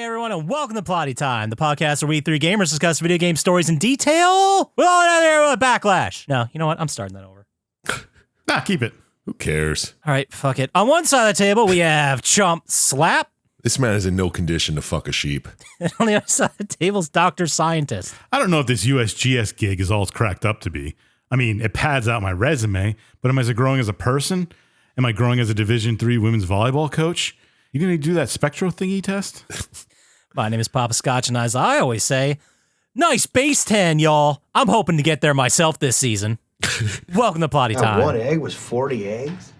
everyone, and welcome to Plotty Time, the podcast where we three gamers discuss video game stories in detail with all another backlash. No, you know what? I'm starting that over. Nah, keep it. Who cares? All right, fuck it. On one side of the table, we have Chump Slap. This man is in no condition to fuck a sheep. And on the other side of the table is Dr. Syintist. I don't know if this USGS gig is all it's cracked up to be. I mean, it pads out my resume, but am I growing as a person? Am I growing as a Division III women's volleyball coach? You going to do that spectro thingy test? My name is Poppascotch, and as I always say, nice base 10, y'all. I'm hoping to get there myself this season. Welcome to Plotty Time. One egg was 40 eggs?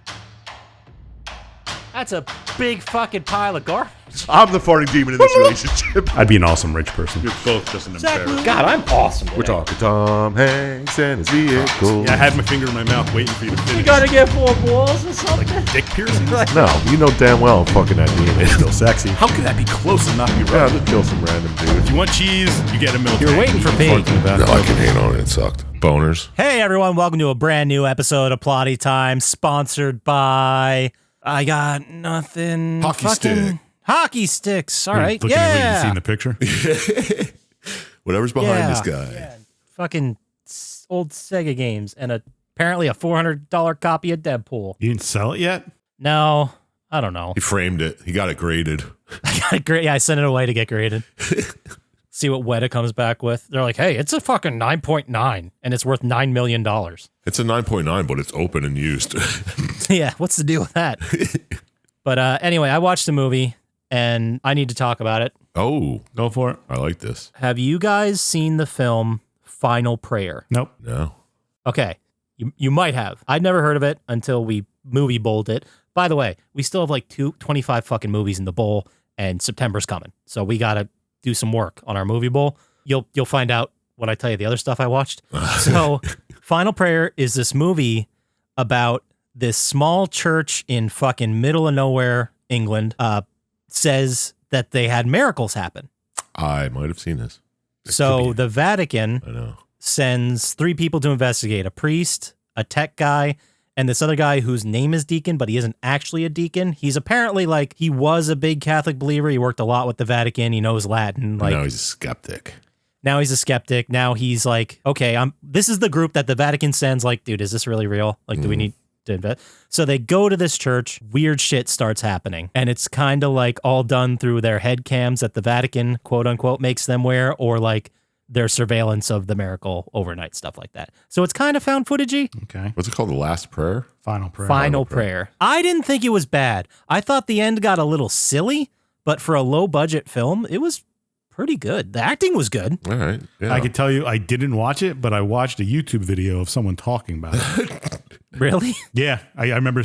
That's a big fucking pile of garbage. I'm the farting demon in this relationship. I'd be an awesome rich person. You're both just an embarrassment. God, I'm awesome today. We're talking Tom Hanks and his vehicle. Yeah, I had my finger in my mouth waiting for you to finish. You gotta get 4 balls or something? Dick piercing? No, you know damn well I'm fucking that demon. It's still sexy. How could that be close and not be Yeah, right? just kill some random dude. If you want cheese, you get a milk. You're waiting for big. No, I can hate on it. It sucked. Boners. Hey everyone, welcome to a brand new episode of Plotty Time, sponsored by I got nothing. Hockey stick. Hockey sticks. All right, Looking at what you yeah. see in the picture. Whatever's behind Yeah. this guy. Yeah. Fucking old Sega games and apparently a $400 copy of Deadpool. You didn't sell it yet? No, I don't know. He framed it. He got it graded. I got great. Yeah, I sent it away to get graded. See what Weta comes back with. They're like, hey, it's a fucking 9.9 and it's worth $9 million. It's a 9.9, but it's open and used. Yeah, what's the deal with that? But anyway, I watched the movie and I need to talk about it. Oh, Go for it. I like this. Have you guys seen the film Final Prayer? Nope. No. Okay, you might have. I'd never heard of it until we movie bowled it. By the way, we still have like 25 fucking movies in the bowl and September's coming. So we got to do some work on our movie bowl. You'll find out when I tell you the other stuff I watched. So Final Prayer is this movie about this small church in fucking middle of nowhere, England, says that they had miracles happen. I might have seen this. So the Vatican I know. sends 3 people to investigate: a priest, a tech guy, and this other guy whose name is Deacon, but he isn't actually a deacon. He's apparently like, he was a big Catholic believer. He worked a lot with the Vatican. He knows Latin. Like, Now he's a skeptic. now he's a skeptic. Now he's like, okay, this is the group that the Vatican sends. Like, dude, is this really real? Like, do we need to invest? So they go to this church. Weird shit starts happening. And it's kind of like all done through their head cams that the Vatican, quote unquote, makes them wear, or like their surveillance of the miracle overnight, stuff like that. So it's kind of found footagey. Okay. What's it called? The Last Prayer? Final prayer. Final prayer. I didn't think it was bad. I thought the end got a little silly, but for a low budget film, it was pretty good. The acting was good. All right. Yeah. I could tell you I didn't watch it, but I watched a YouTube video of someone talking about it. Really? Yeah, I remember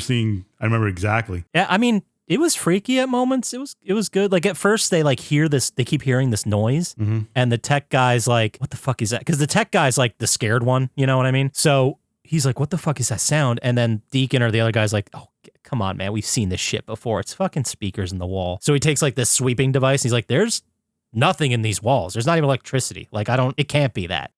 exactly. Yeah, I mean, it was freaky at moments. It was good. Like at first they like they keep hearing this noise, and the tech guy's like, what the fuck is that? Because the tech guy's like the scared one, you know what I mean? So he's like, what the fuck is that sound? And then Deacon or the other guy's like, oh, come on, man, we've seen this shit before. It's fucking speakers in the wall. So he takes like this sweeping device and he's like, there's nothing in these walls. There's not even electricity. Like it can't be that.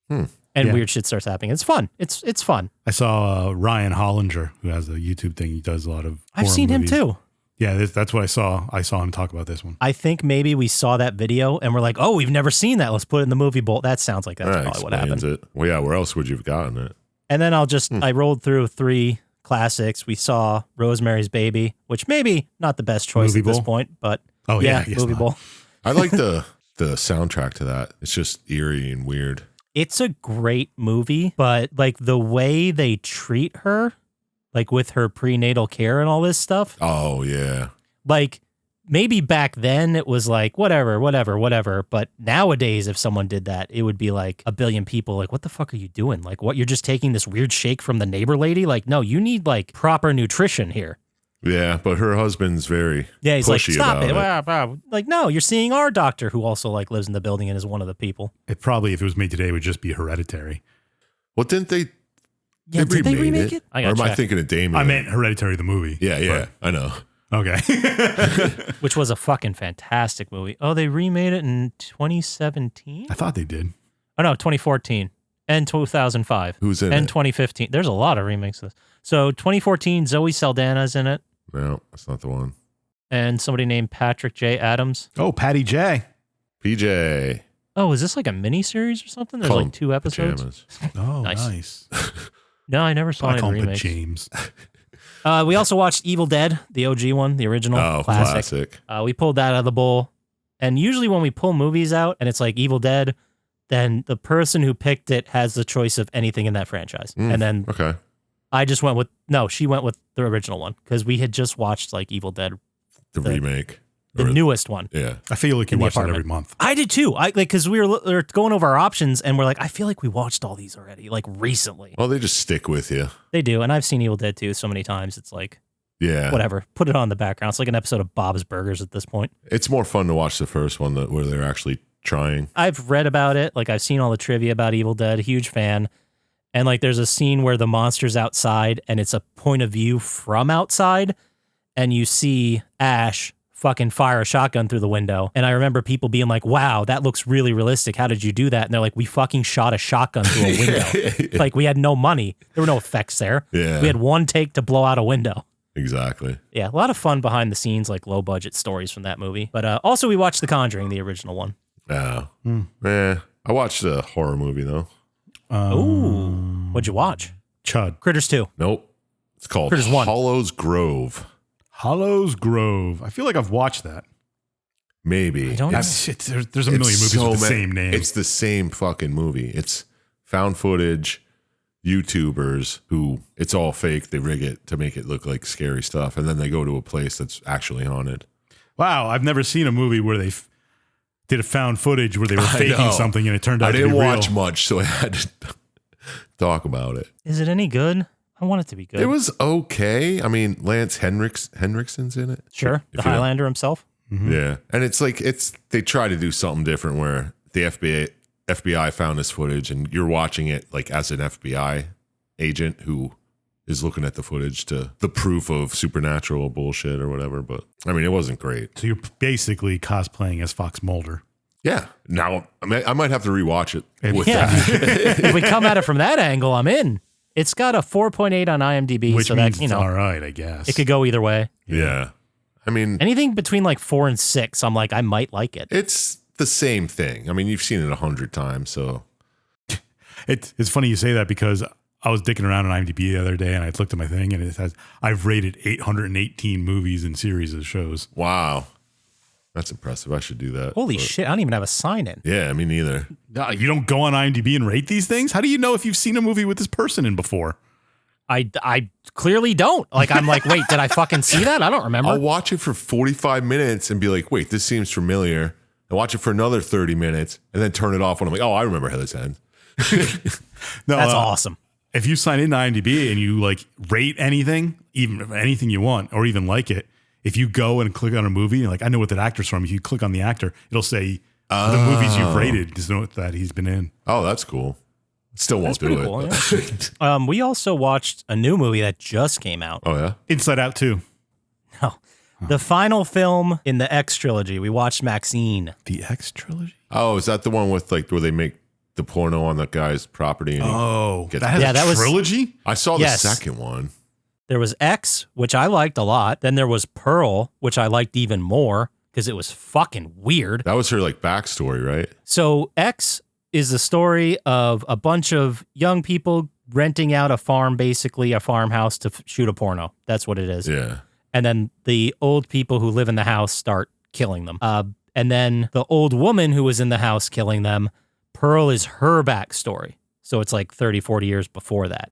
And Yeah. weird shit starts happening. It's fun. It's fun. I saw Ryan Hollinger, who has a YouTube thing. He does a lot of I've horror seen movies. him too. Yeah, that's what I saw. I saw him talk about this one. I think maybe we saw that video and we're like, oh, we've never seen that. Let's put it in the movie bowl. That sounds like that's That probably what explains happened. it. Well, yeah, where else would you have gotten it? And then I rolled through 3 classics. We saw Rosemary's Baby, which maybe not the best choice Movie at this bowl? point, but Oh, yeah, yes, movie not. bowl. I like the soundtrack to that. It's just eerie and weird. It's a great movie, but like the way they treat her, like with her prenatal care and all this stuff, Oh, yeah. like maybe back then it was like, whatever. But nowadays, if someone did that, it would be like a billion people like, what the fuck are you doing? Like, what? You're just taking this weird shake from the neighbor lady? Like, no, you need like proper nutrition here. Yeah, but her husband's very Yeah, he's like, pushy stop about it. it. Wow, wow. Like, no, you're seeing our doctor who also like lives in the building and is one of the people. It probably, if it was made today, would just be Hereditary. Well, didn't they? Yeah, did they remake it? I Or gotta am I check. thinking of Damien? I meant Hereditary, the movie. Yeah, I know. Okay. Which was a fucking fantastic movie. Oh, they remade it in 2017? I thought they did. Oh, no, 2014 and 2005. Who's in and it? 2015. There's a lot of remakes of this. So 2014, Zoe Saldana's in it. No, that's not the one. and somebody named Patrick J. Adams. Oh, Patty J. PJ. Oh, is this like a mini series or something? There's Call like him 2 episodes. Pajamas. Oh, Nice. nice. No, I never saw I any call him remakes. James. We also watched Evil Dead, the OG one, the original Oh, classic. We pulled that out of the bowl. And usually when we pull movies out and it's like Evil Dead, then the person who picked it has the choice of anything in that franchise. And then Okay. I just went with, she went with the original one because we had just watched like Evil Dead, The remake. the newest one. Yeah. I feel like you In the watch that apartment. every month. I did too. Because we were going over our options and we're like, I feel like we watched all these already, like recently. Well, they just stick with you. They do. And I've seen Evil Dead 2 so many times. It's like, Yeah. whatever. Put it on the background. It's like an episode of Bob's Burgers at this point. It's more fun to watch the first one where they're actually trying. I've read about it. Like I've seen all the trivia about Evil Dead. Huge fan. And like there's a scene where the monster's outside and it's a point of view from outside and you see Ash fucking fire a shotgun through the window. And I remember people being like, wow, that looks really realistic. How did you do that? And they're like, we fucking shot a shotgun through a window. Like we had no money. There were no effects there. Yeah. We had one take to blow out a window. Exactly. Yeah, a lot of fun behind the scenes, like low budget stories from that movie. But also we watched The Conjuring, the original one. Yeah. I watched a horror movie though. Ooh. What'd you watch? Chud. Critters 2. Nope. It's called Critters 1. Hollow's Grove. Hollow's Grove. I feel like I've watched that. Maybe. I don't know. There's a million movies with the same name. It's the same fucking movie. It's found footage YouTubers who it's all fake. They rig it to make it look like scary stuff. And then they go to a place that's actually haunted. Wow, I've never seen a movie where they did a found footage where they were faking something and it turned out to be real. I didn't watch much, so I had to talk about it. Is it any good? I want it to be good. It was okay. I mean, Lance Henriksen's in it. Sure. The Highlander himself. Mm-hmm. Yeah. And it's like, they try to do something different where the FBI found this footage and you're watching it like as an FBI agent who is looking at the footage to the proof of supernatural bullshit or whatever. But I mean, it wasn't great. So you're basically cosplaying as Fox Mulder. Yeah. Now I might have to rewatch it. With Yeah. that. If we come at it from that angle, I'm in. It's got a 4.8 on IMDb, Which so means that, it's all right, I guess. it could go either way. Yeah. I mean, Anything between like 4 and 6, I'm like, I might like it. it's the same thing. I mean, you've seen it 100 times, so. It's funny you say that because I was dicking around on IMDb the other day and I looked at my thing and it says I've rated 818 movies and series of shows. Wow. That's impressive. I should do that. Holy But- shit, I don't even have a sign in. Yeah, me neither. You don't go on IMDb and rate these things? How do you know if you've seen a movie with this person in before? I clearly don't. Like, I'm like, wait, did I fucking see that? I don't remember. I'll watch it for 45 minutes and be like, wait, this seems familiar. And watch it for another 30 minutes and then turn it off when I'm like, oh, I remember how this ends. No, That's awesome. If you sign into IMDb and you like rate anything, even anything you want or even like it, if you go and click on a movie and like, I know what that actor's from. If you click on the actor, it'll say the movies you've rated is what that he's been in. Oh, that's cool. Still won't That's do pretty it. cool. Yeah. We also watched a new movie that just came out. Oh, yeah? Inside Out 2. Oh, the final film in the X trilogy. We watched Maxine. The X trilogy? Oh, is that the one with like where they make the porno on the guy's property? And Oh, Get- that has Yeah, a that was- trilogy? I saw the Yes. second one. There was X, which I liked a lot. Then there was Pearl, which I liked even more because it was fucking weird. That was her like backstory, right? So X is the story of a bunch of young people renting out a farm, basically a farmhouse to shoot a porno. That's what it is. Yeah. And then the old people who live in the house start killing them. And then the old woman who was in the house killing them, Pearl is her backstory. So it's like 30, 40 years before that.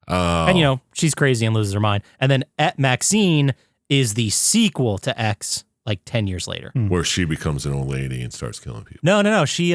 Oh. And, you know, she's crazy and loses her mind. And then Maxine is the sequel to X, like 10 years later. Where she becomes an old lady and starts killing people. No. She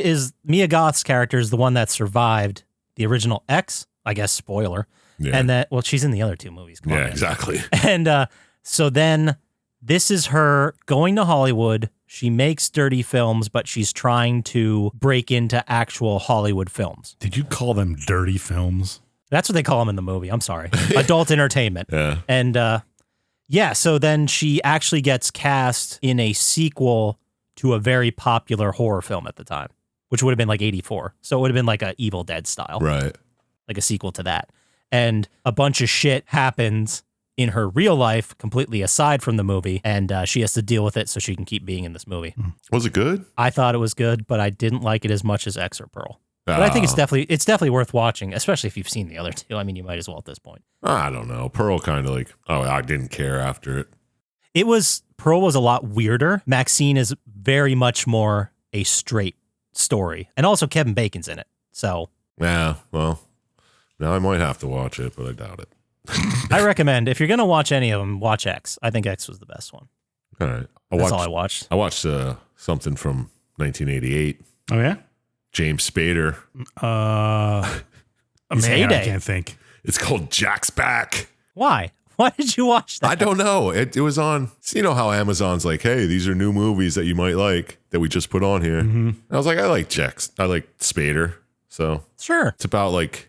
is Mia Goth's character is the one that survived the original X, I guess, spoiler. Yeah. And that, well, she's in the other two movies. Come on, Yeah, man. exactly. And so then this is her going to Hollywood. She makes dirty films, but she's trying to break into actual Hollywood films. Did you call them dirty films? That's what they call them in the movie. I'm sorry. Adult entertainment. Yeah. And yeah, so then she actually gets cast in a sequel to a very popular horror film at the time, which would have been like 84. So it would have been like a Evil Dead style, Right. like a sequel to that. And a bunch of shit happens in her real life, completely aside from the movie, and she has to deal with it so she can keep being in this movie. Was it good? I thought it was good, but I didn't like it as much as X or Pearl. But I think it's definitely worth watching, especially if you've seen the other two. I mean, you might as well at this point. I don't know. Pearl kind of like, I didn't care after it. Pearl was a lot weirder. Maxine is very much more a straight story. And also Kevin Bacon's in it. So. Yeah, well, now I might have to watch it, but I doubt it. I recommend, if you're going to watch any of them, watch X. I think X was the best one. All right. That's all I watched. I watched something from 1988. Oh, yeah? James Spader. It's Man, heyday. I can't think. It's called Jack's Back. Why? Why did you watch that? I don't know. It was on, so you know how Amazon's like, hey, these are new movies that you might like that we just put on here. Mm-hmm. I was like, I like Spader. So Sure. it's about like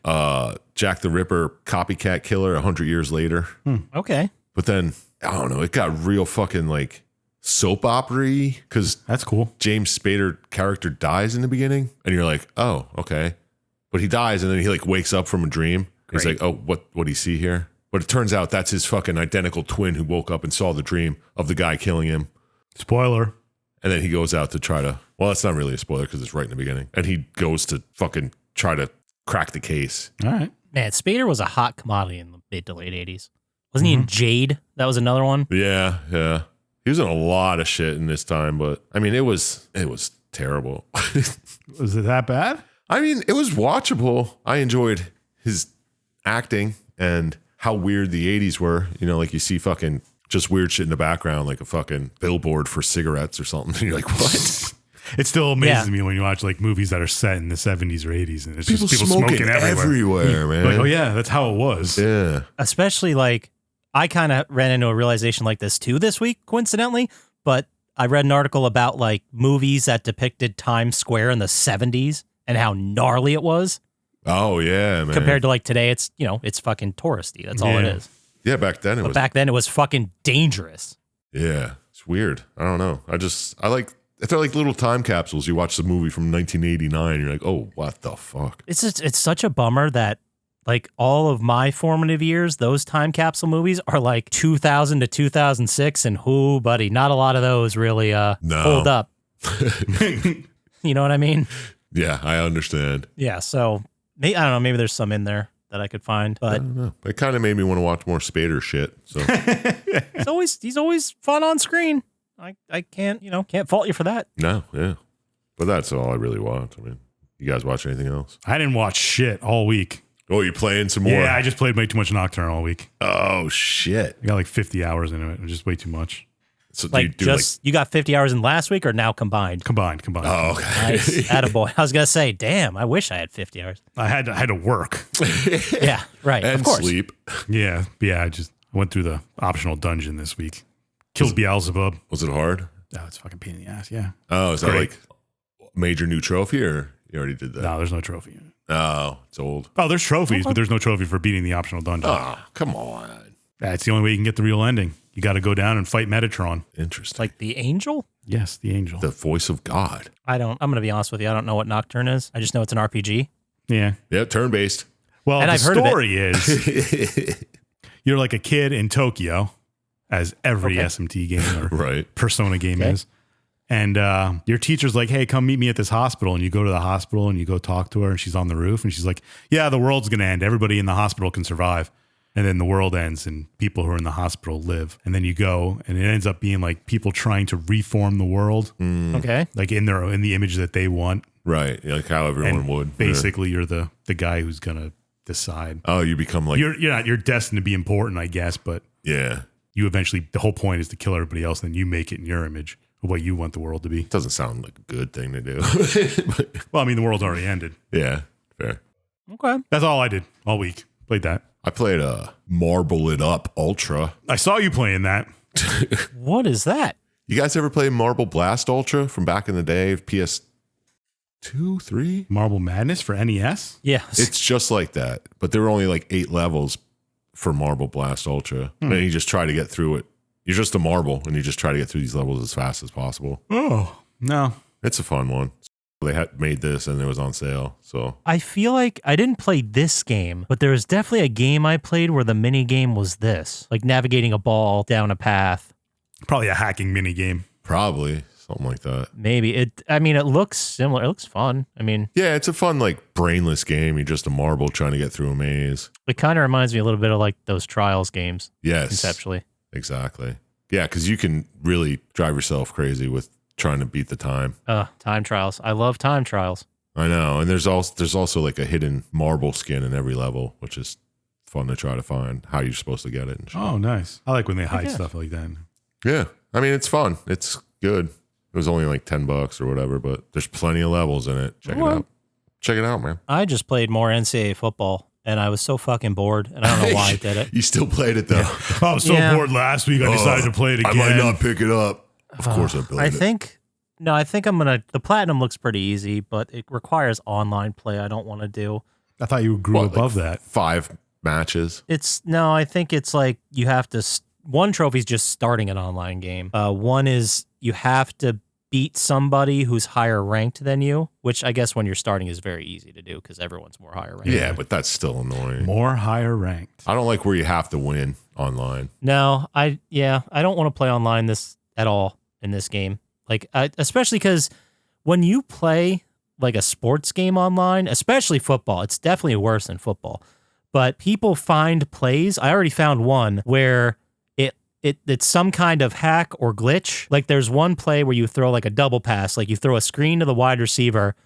Jack the Ripper copycat killer 100 years later. Okay. But then, I don't know, it got real fucking like soap opera-y because That's cool. James Spader character dies in the beginning and you're like, oh, okay. But he dies and then he like wakes up from a dream. He's like, oh, what do you see here? But it turns out that's his fucking identical twin who woke up and saw the dream of the guy killing him. Spoiler. And then he goes out to try to, well, that's not really a spoiler because it's right in the beginning. And he goes to fucking try to crack the case. All right. Man, Spader was a hot commodity in the mid to late 80s. Wasn't he in Jade? That was another one. Yeah. He was in a lot of shit in this time, but I mean, it was terrible. Was it that bad? I mean, it was watchable. I enjoyed his acting and how weird the 80s were. You know, like you see fucking just weird shit in the background, like a fucking billboard for cigarettes or something. And you're like, what? It still amazes me when you watch like movies that are set in the 70s or 80s and it's People just people smoking everywhere. man. Like, oh yeah, that's how it was. Yeah. Especially like, I kind of ran into a realization like this too this week, coincidentally, but I read an article about like movies that depicted Times Square in the 70s and how gnarly it was. Oh yeah, man. Compared to like today, it's, you know, it's fucking touristy. That's all it is. Yeah, back then But back then it was fucking dangerous. Yeah, it's weird. I don't know. They're like little time capsules. You watch the movie from 1989, you're like, oh, what the fuck? It's such a bummer that like all of my formative years, those time capsule movies are like 2000 to 2006, and whoo, buddy, not a lot of those really hold up. You know what I mean? Yeah, I understand. Yeah, so I don't know. Maybe there's some in there that I could find, I but don't know. It kind of made me want to watch more Spader shit. So he's always fun on screen. I can't fault you for that. no, yeah. But that's all I really watch. I mean, you guys watch anything else? I didn't watch shit all week. Oh, you playing some more? Yeah, I just played way too much Nocturne all week. Oh shit! I got like 50 hours into it. It was just way too much. So Like you got 50 hours in last week or now combined? Combined. Oh, okay. Nice. Attaboy. I was going to say, damn, I wish I had 50 hours. I had to work. Yeah, right. And of course. sleep. Yeah. I just went through the optional dungeon this week. Killed Beelzebub. Was it hard? Oh, it's a fucking pain in the ass. Yeah. Oh, is that Great. like major new trophy, or you already did that? No, there's no trophy. Oh, it's old. Oh, there's trophies, but there's no trophy for beating the optional dungeon. Oh, come on. That's the only way you can get the real ending. You got to go down and fight Metatron. Interesting. Like the angel? Yes, the angel. The voice of God. I'm going to be honest with you. I don't know what Nocturne is. I just know it's an RPG. Yeah. Yeah, turn based. Well, And the I've heard of it. story is you're like a kid in Tokyo, as every SMT game or Right. Persona game is. And your teacher's like, hey, come meet me at this hospital. And you go to the hospital and you go talk to her. And she's on the roof. And she's like, yeah, the world's going to end. Everybody in the hospital can survive. And then the world ends and people who are in the hospital live. And then you go and it ends up being like people trying to reform the world. Okay. Like in the image that they want. Right. Like how everyone And would. basically, you're the guy who's going to decide. Oh, you become like. You're destined to be important, I guess. But Yeah. you eventually, the whole point is to kill everybody else. And then you make it in your image of what you want the world to be. Doesn't sound like a good thing to do. But, Well, I mean, the world's already ended. yeah. Fair. Okay. That's all I did all week. Played that. I played Marble It Up Ultra. I saw you playing that. What is that? You guys ever play Marble Blast Ultra from back in the day? PS2, 3? Marble Madness for NES. Yeah. It's just like that, but there were only like 8 levels for Marble Blast Ultra. And you just try to get through it. You're just a marble, and you just try to get through these levels as fast as possible. Oh, no. It's a fun one. they had made this and it was on sale. So I feel like I didn't play this game, but there was definitely a game I played where the mini game was this, like navigating a ball down a path. Probably a hacking mini game. probably something like that. Maybe it looks similar. It looks fun. I mean, Yeah, it's a fun, like, brainless game. You're just a marble trying to get through a maze. it kind of reminds me a little bit of like those Trials games Yes. conceptually. Exactly. Yeah, because you can really drive yourself crazy with trying to beat the time. Time Trials. I love Time Trials. I know. And there's also like a hidden marble skin in every level, which is fun to try to find how you're supposed to get it. And shit. Oh, nice. I like when they hide guess. stuff like that. Yeah. I mean, it's fun. It's good. It was only like $10 or whatever, but there's plenty of levels in it. Check it out. Check it out, man. I just played more NCAA football, and I was so fucking bored, and I don't know why I did it. You still played it, though. Oh, I was so Yeah. bored last week. I decided to play it again. I might not pick it up. Of course I played I it. think I'm gonna. The platinum looks pretty easy, but it requires online play. I don't want to do. I thought you grew What, above like that. 5 matches. I think it's like you have to. One trophy is just starting an online game. One is you have to beat somebody who's higher ranked than you, which I guess when you're starting is very easy to do because everyone's more higher ranked. Yeah, but that's still annoying. More higher ranked. I don't like where you have to win online. No, I don't want to play online this at all in this game. Like, especially because when you play like a sports game online, especially football, it's definitely worse than football. But people find plays. I already found one where it's some kind of hack or glitch. Like there's one play where you throw like a double pass, like you throw a screen to the wide receiver,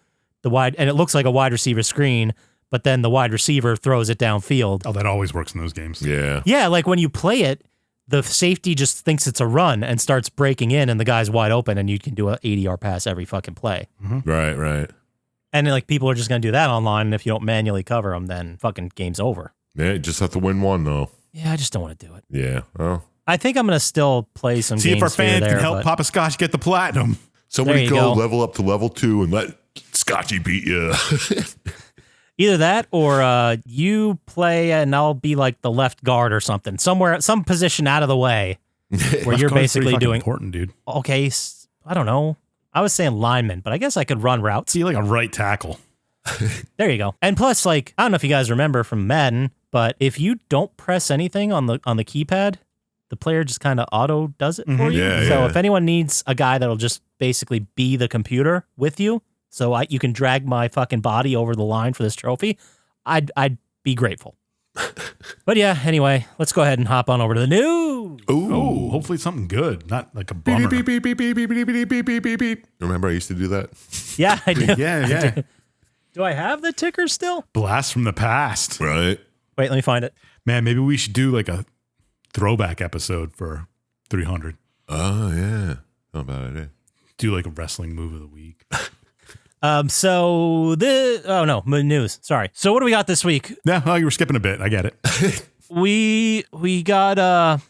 and it looks like a wide receiver screen, but then the wide receiver throws it downfield. Oh, that always works in those games. Yeah. Yeah, like when you play it, the safety just thinks it's a run and starts breaking in, and the guy's wide open, and you can do an 80-yard pass every fucking play. Right, right. And like people are just gonna do that online, and if you don't manually cover them, then fucking game's over. Yeah, you just have to win one, though. Yeah, I just don't want to do it. Yeah. Well, I think I'm gonna still play some See games if our here fans or can there, help but- Poppascotch get the platinum. somebody There you go go. level up to level 2 and let Scotchy beat you. Either that or you play and I'll be like the left guard or something, somewhere, some position out of the way where Left you're guard's pretty basically fucking doing. important, dude. Okay, I don't know. I was saying lineman, but I guess I could run routes. See, like a right tackle. There you go. And plus, like, I don't know if you guys remember from Madden, but if you don't press anything on the keypad, the player just kind of auto does it for you. Yeah, So yeah. if anyone needs a guy that'll just basically be the computer with you, so you can drag my fucking body over the line for this trophy, I'd be grateful. But yeah, anyway, let's go ahead and hop on over to the news. Oh, hopefully something good, not like a bummer. Beep, beep, beep, beep, beep, beep, beep, beep, beep, beep, beep. Remember I used to do that? Yeah, I do. Yeah. Do I have the ticker still? Blast from the past. Right. Wait, let me find it. Man, maybe we should do like a throwback episode for 300. Oh, yeah. Not a bad idea. Do like a wrestling move of the week. News. Sorry. So what do we got this week? No, oh, you were skipping a bit. I get it. We got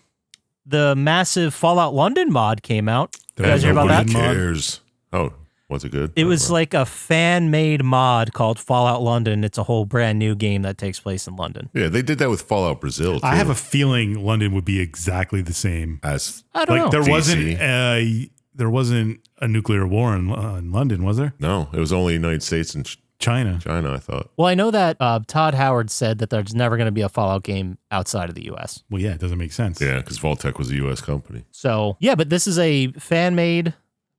the massive Fallout London mod came out. You guys hear about that? Nobody Mod? cares. Oh, was it good? It was like a fan-made mod called Fallout London. It's a whole brand new game that takes place in London. Yeah, they did that with Fallout Brazil, too. I have a feeling London would be exactly the same. As I don't know. There wasn't a nuclear war in London, was there? No, it was only United States and China. China, I thought. Well, I know that Todd Howard said that there's never going to be a Fallout game outside of the U.S. Well, yeah, it doesn't make sense. Yeah, because Vaultec was a U.S. company. So, yeah, but this is a fan-made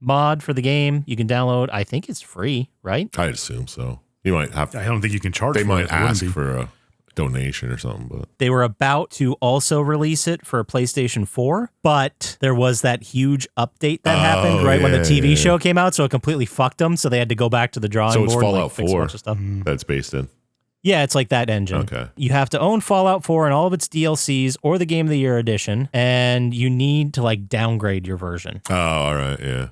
mod for the game. You can download. I think it's free, right? I'd assume so. You might have. I don't think you can charge They for might it. It wouldn't ask be. for a donation or something, but They were about to also release it for PlayStation 4, but there was that huge update that happened right when the yeah, TV yeah. show came out, so it completely fucked them. So they had to go back to the drawing So it's board and Fallout fix a 4. bunch of stuff. that's based in. Yeah, it's like that engine. Okay. You have to own Fallout 4 and all of its DLCs or the Game of the Year edition, and you need to like downgrade your version. Oh, all right. Yeah.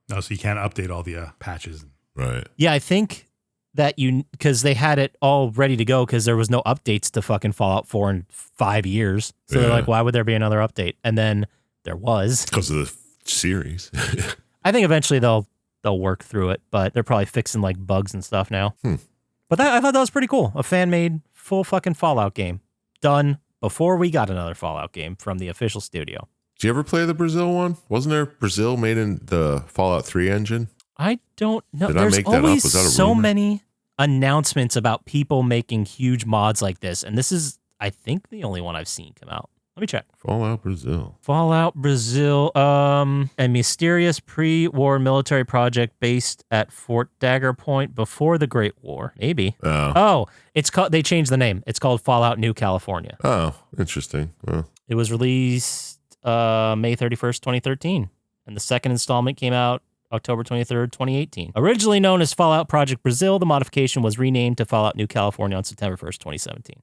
No, so you can't update all the patches. Right. Yeah, I think that because they had it all ready to go because there was no updates to fucking Fallout 4 in 5 years. So they're Yeah. like, why would there be another update? And then there was. Because of the series. I think eventually they'll work through it, but they're probably fixing like bugs and stuff now. But I thought that was pretty cool. A fan-made full fucking Fallout game done before we got another Fallout game from the official studio. Did you ever play the Brazil one? Wasn't there Brazil made in the Fallout 3 engine? I don't know. Did I There's make that up? always Was that a so rumor? many announcements about people making huge mods like this, and this is, I think, the only one I've seen come out. Let me check. Fallout Brazil. Fallout Brazil, a mysterious pre-war military project based at Fort Dagger Point before the Great War. Maybe. Oh, it's called. They changed the name. It's called Fallout New California. Oh, interesting. Well, It was released May 31st, 2013, and the second installment came out October 23rd, 2018. Originally known as Fallout Project Brazil, the modification was renamed to Fallout New California on September 1st, 2017.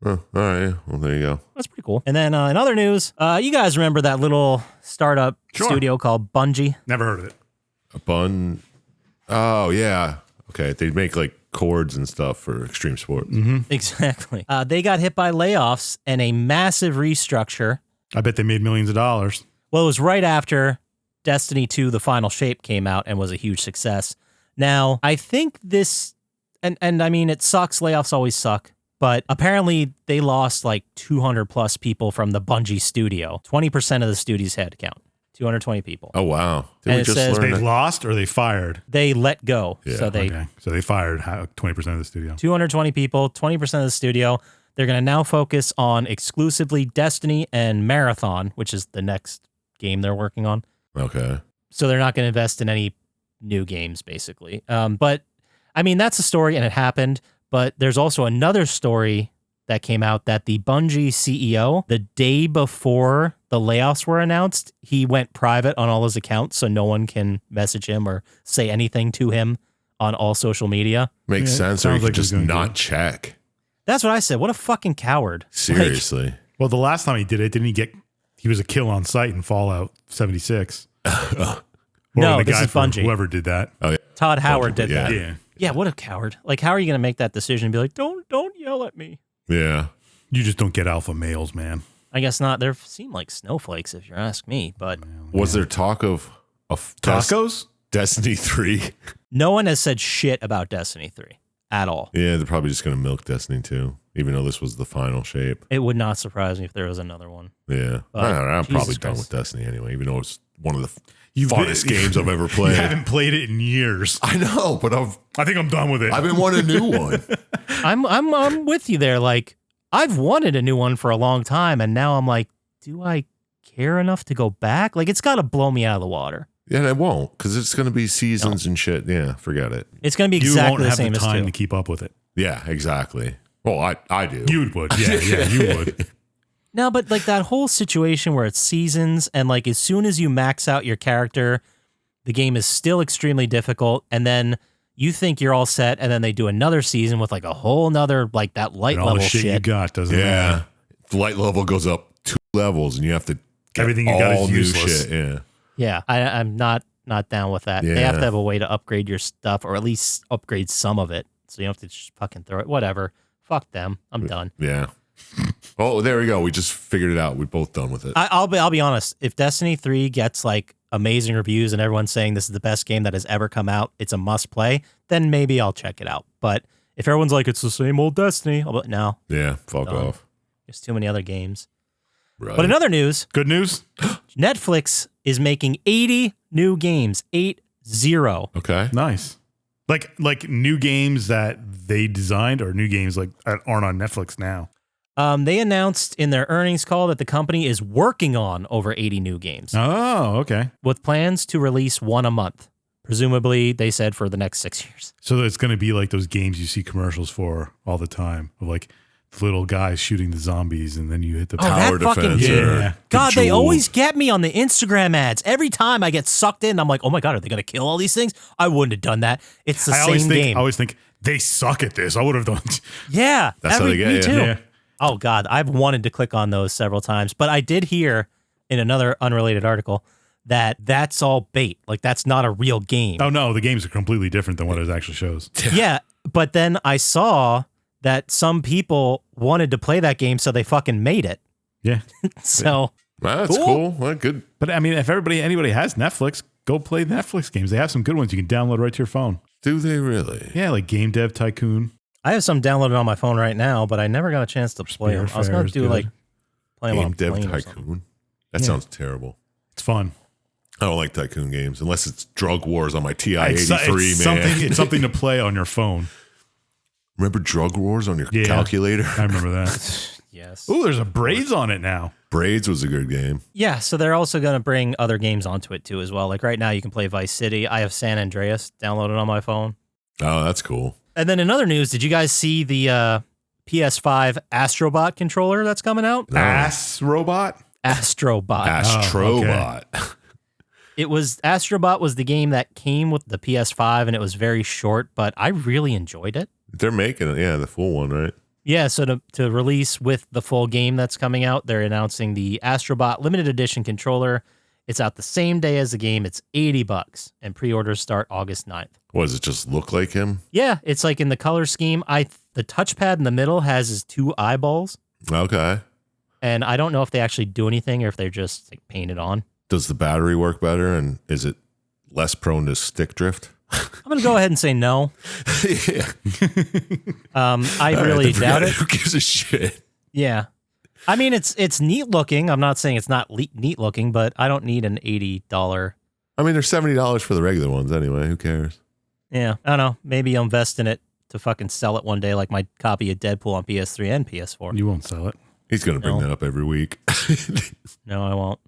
all right. Well, there you go. That's pretty cool. And then in other news, you guys remember that little startup studio called Bungie? Never heard of it. A bun. Oh, yeah. Okay. They make like cords and stuff for extreme sports. Exactly. They got hit by layoffs and a massive restructure. I bet they made millions of dollars. Well, it was right after Destiny 2, The Final Shape came out and was a huge success. Now, I think this, and I mean, it sucks. Layoffs always suck. But apparently they lost like 200 plus people from the Bungie studio. 20% of the studio's headcount. 220 people. Oh, wow. Did And we it just says learn They that? lost or they fired? They let go. Yeah, So they Okay. So they fired 20% of the studio. 220 people, 20% of the studio. They're going to now focus on exclusively Destiny and Marathon, which is the next game they're working on. Okay. So they're not going to invest in any new games, basically. But I mean, that's a story and it happened. But there's also another story that came out that the Bungie CEO, the day before the layoffs were announced, he went private on all his accounts so no one can message him or say anything to him on all social media. Makes Yeah, sense. Or you sounds could like he's just gonna do not it. check. That's what I said. What a fucking coward. Seriously. Well, the last time he did it, didn't he get? He was a kill on site in Fallout 76. No, the this guy is for Bungie. Whoever did that. Oh, yeah. Todd Howard did yeah. that. Yeah. Yeah, what a coward. Like, how are you going to make that decision and be like, don't yell at me? Yeah. You just don't get alpha males, man. I guess not. They seem like snowflakes, if you ask me. But Was there talk of Tacos? Destiny 3? no one has said shit about Destiny 3 at all. Yeah, they're probably just going to milk Destiny 2, even though this was the final shape. It would not surprise me if there was another one. Yeah. But I don't know. I'm Jesus probably done Christ. with Destiny anyway, even though it's one of the You've funnest been- games I've ever You played. haven't played it in years. I know, but I think I'm done with it. I've been wanting a new one. I'm with you there. Like, I've wanted a new one for a long time, and now I'm like, do I care enough to go back? Like, it's got to blow me out of the water. Yeah, it won't, because it's going to be seasons and shit. Yeah, forget it. It's going to be you exactly won't the have same the as time 2. to keep up with it. Yeah, exactly. Well, I do. You would. Yeah, you would. No, but like that whole situation where it's seasons, and like as soon as you max out your character, the game is still extremely difficult, and then you think you're all set, and then they do another season with like a whole nother, like that light And all level the shit you shit. got doesn't Yeah. matter. The light level goes up 2 levels, and you have to get Everything you got is all new useless. shit. Yeah. Yeah, I'm not down with that. They have Yeah. to have a way to upgrade your stuff, or at least upgrade some of it, so you don't have to just fucking throw it. Whatever. Fuck them. I'm done. Yeah. Oh, there we go. We just figured it out. We're both done with it. I'll be honest. If Destiny 3 gets like amazing reviews and everyone's saying this is the best game that has ever come out, it's a must play, then maybe I'll check it out. But if everyone's like it's the same old Destiny, I'll be like, no, Yeah, fuck Done. off. there's too many other games. Right. But in other news, Good news? Netflix is making 80 new games. 80. Okay. Nice. Like new games that they designed or new games like that aren't on Netflix now. They announced in their earnings call that the company is working on over 80 new games Oh, okay. with plans to release one a month. Presumably, they said for the next 6 years. So it's going to be like those games you see commercials for all the time of like the little guys shooting the zombies and then you hit the Tower that fucking defense. game. or Yeah. God, they Bejeweled. always get me on the Instagram ads. Every time I get sucked in, I'm like, oh my God, are they going to kill all these things? I wouldn't have done that. It's the same game. I always think they suck at this. I would have done. Yeah. That's how they get me you. too. Yeah. Oh God, I've wanted to click on those several times, but I did hear in another unrelated article that that's all bait. Like that's not a real game. Oh no, the games are completely different than what it actually shows. Yeah, but then I saw that some people wanted to play that game, so they fucking made it. Yeah. So Well, that's cool. Well, good. But I mean, if anybody has Netflix, go play Netflix games. They have some good ones you can download right to your phone. Do they really? Yeah, like Game Dev Tycoon. I have some downloaded on my phone right now, but I never got a chance to play them. I was going Spiritfarer to do is like good. play them on Game a Dev plane or something. Tycoon. That Yeah. sounds terrible. It's fun. I don't like tycoon games unless it's Drug Wars on my TI-83, man. It's something to play on your phone. Remember Drug Wars on your calculator? I remember that. Yes. Oh, there's a Braids on it now. Braids was a good game. Yeah, so they're also going to bring other games onto it too as well. Like right now you can play Vice City. I have San Andreas downloaded on my phone. Oh, that's cool. And then in other news, did you guys see the PS5 Astrobot controller that's coming out? No. Ass robot? Astrobot. Astrobot. It was Astrobot was the game that came with the PS5 and it was very short, but I really enjoyed it. They're making it, the full one, right? Yeah, so to release with the full game that's coming out, they're announcing the Astrobot limited edition controller. It's out the same day as the game. It's $80 and pre-orders start August 9th. What, does it just look like him? Yeah, it's like in the color scheme. The touchpad in the middle has his 2 eyeballs. Okay. And I don't know if they actually do anything or if they're just like painted on. Does the battery work better and is it less prone to stick drift? I'm going to go ahead and say no. Yeah. I really doubt it. Who gives a shit? Yeah. I mean, it's neat looking. I'm not saying it's not neat looking, but I don't need an $80. I mean, they're $70 for the regular ones anyway. Who cares? Yeah. I don't know. Maybe I'll invest in it to fucking sell it one day like my copy of Deadpool on PS3 and PS4. You won't sell it. He's going to bring that up every week. No, I won't.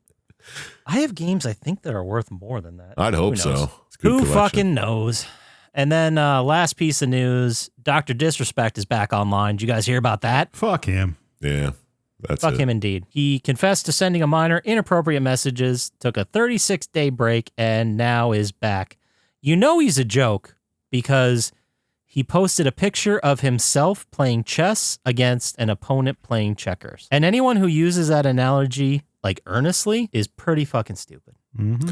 I have games I think that are worth more than that. I'd hope so. Who fucking knows? And then last piece of news, Dr. Disrespect is back online. Did you guys hear about that? Fuck him. Yeah, Fuck him indeed. He confessed to sending a minor inappropriate messages, took a 36-day break, and now is back. You know he's a joke because he posted a picture of himself playing chess against an opponent playing checkers. And anyone who uses that analogy like earnestly is pretty fucking stupid. Mm-hmm.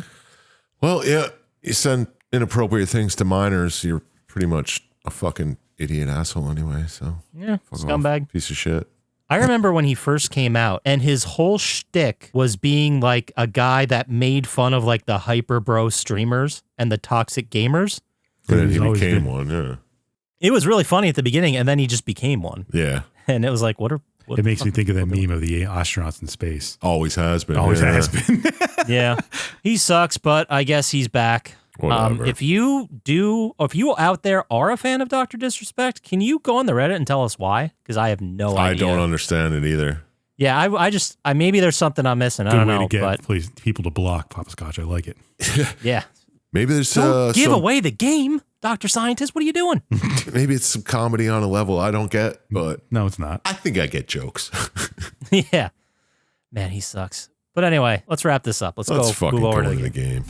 Well, yeah, you send inappropriate things to minors, you're pretty much a fucking idiot asshole anyway, so. Yeah, scumbag. Off, piece of shit. I remember when he first came out and his whole shtick was being like a guy that made fun of like the hyper bro streamers and the toxic gamers. And then he became one, yeah. It was really funny at the beginning and then he just became one. Yeah. And it was like, what it makes me think of that meme of the astronauts in space. Always has been. Always has been. Yeah. He sucks, but I guess he's back. If you out there are a fan of Dr. Disrespect, can you go on the Reddit and tell us why? Because I have no idea. I don't understand it either. Yeah, I maybe there's something I'm missing. I don't know. Good way to get people to block Poppascotch. I like it. Yeah. Maybe there's don't give away the game, Dr. Syintist. What are you doing? Maybe it's some comedy on a level I don't get, but no, it's not. I think I get jokes. Yeah. Man, he sucks. But anyway, let's wrap this up. Let's go move over to the game.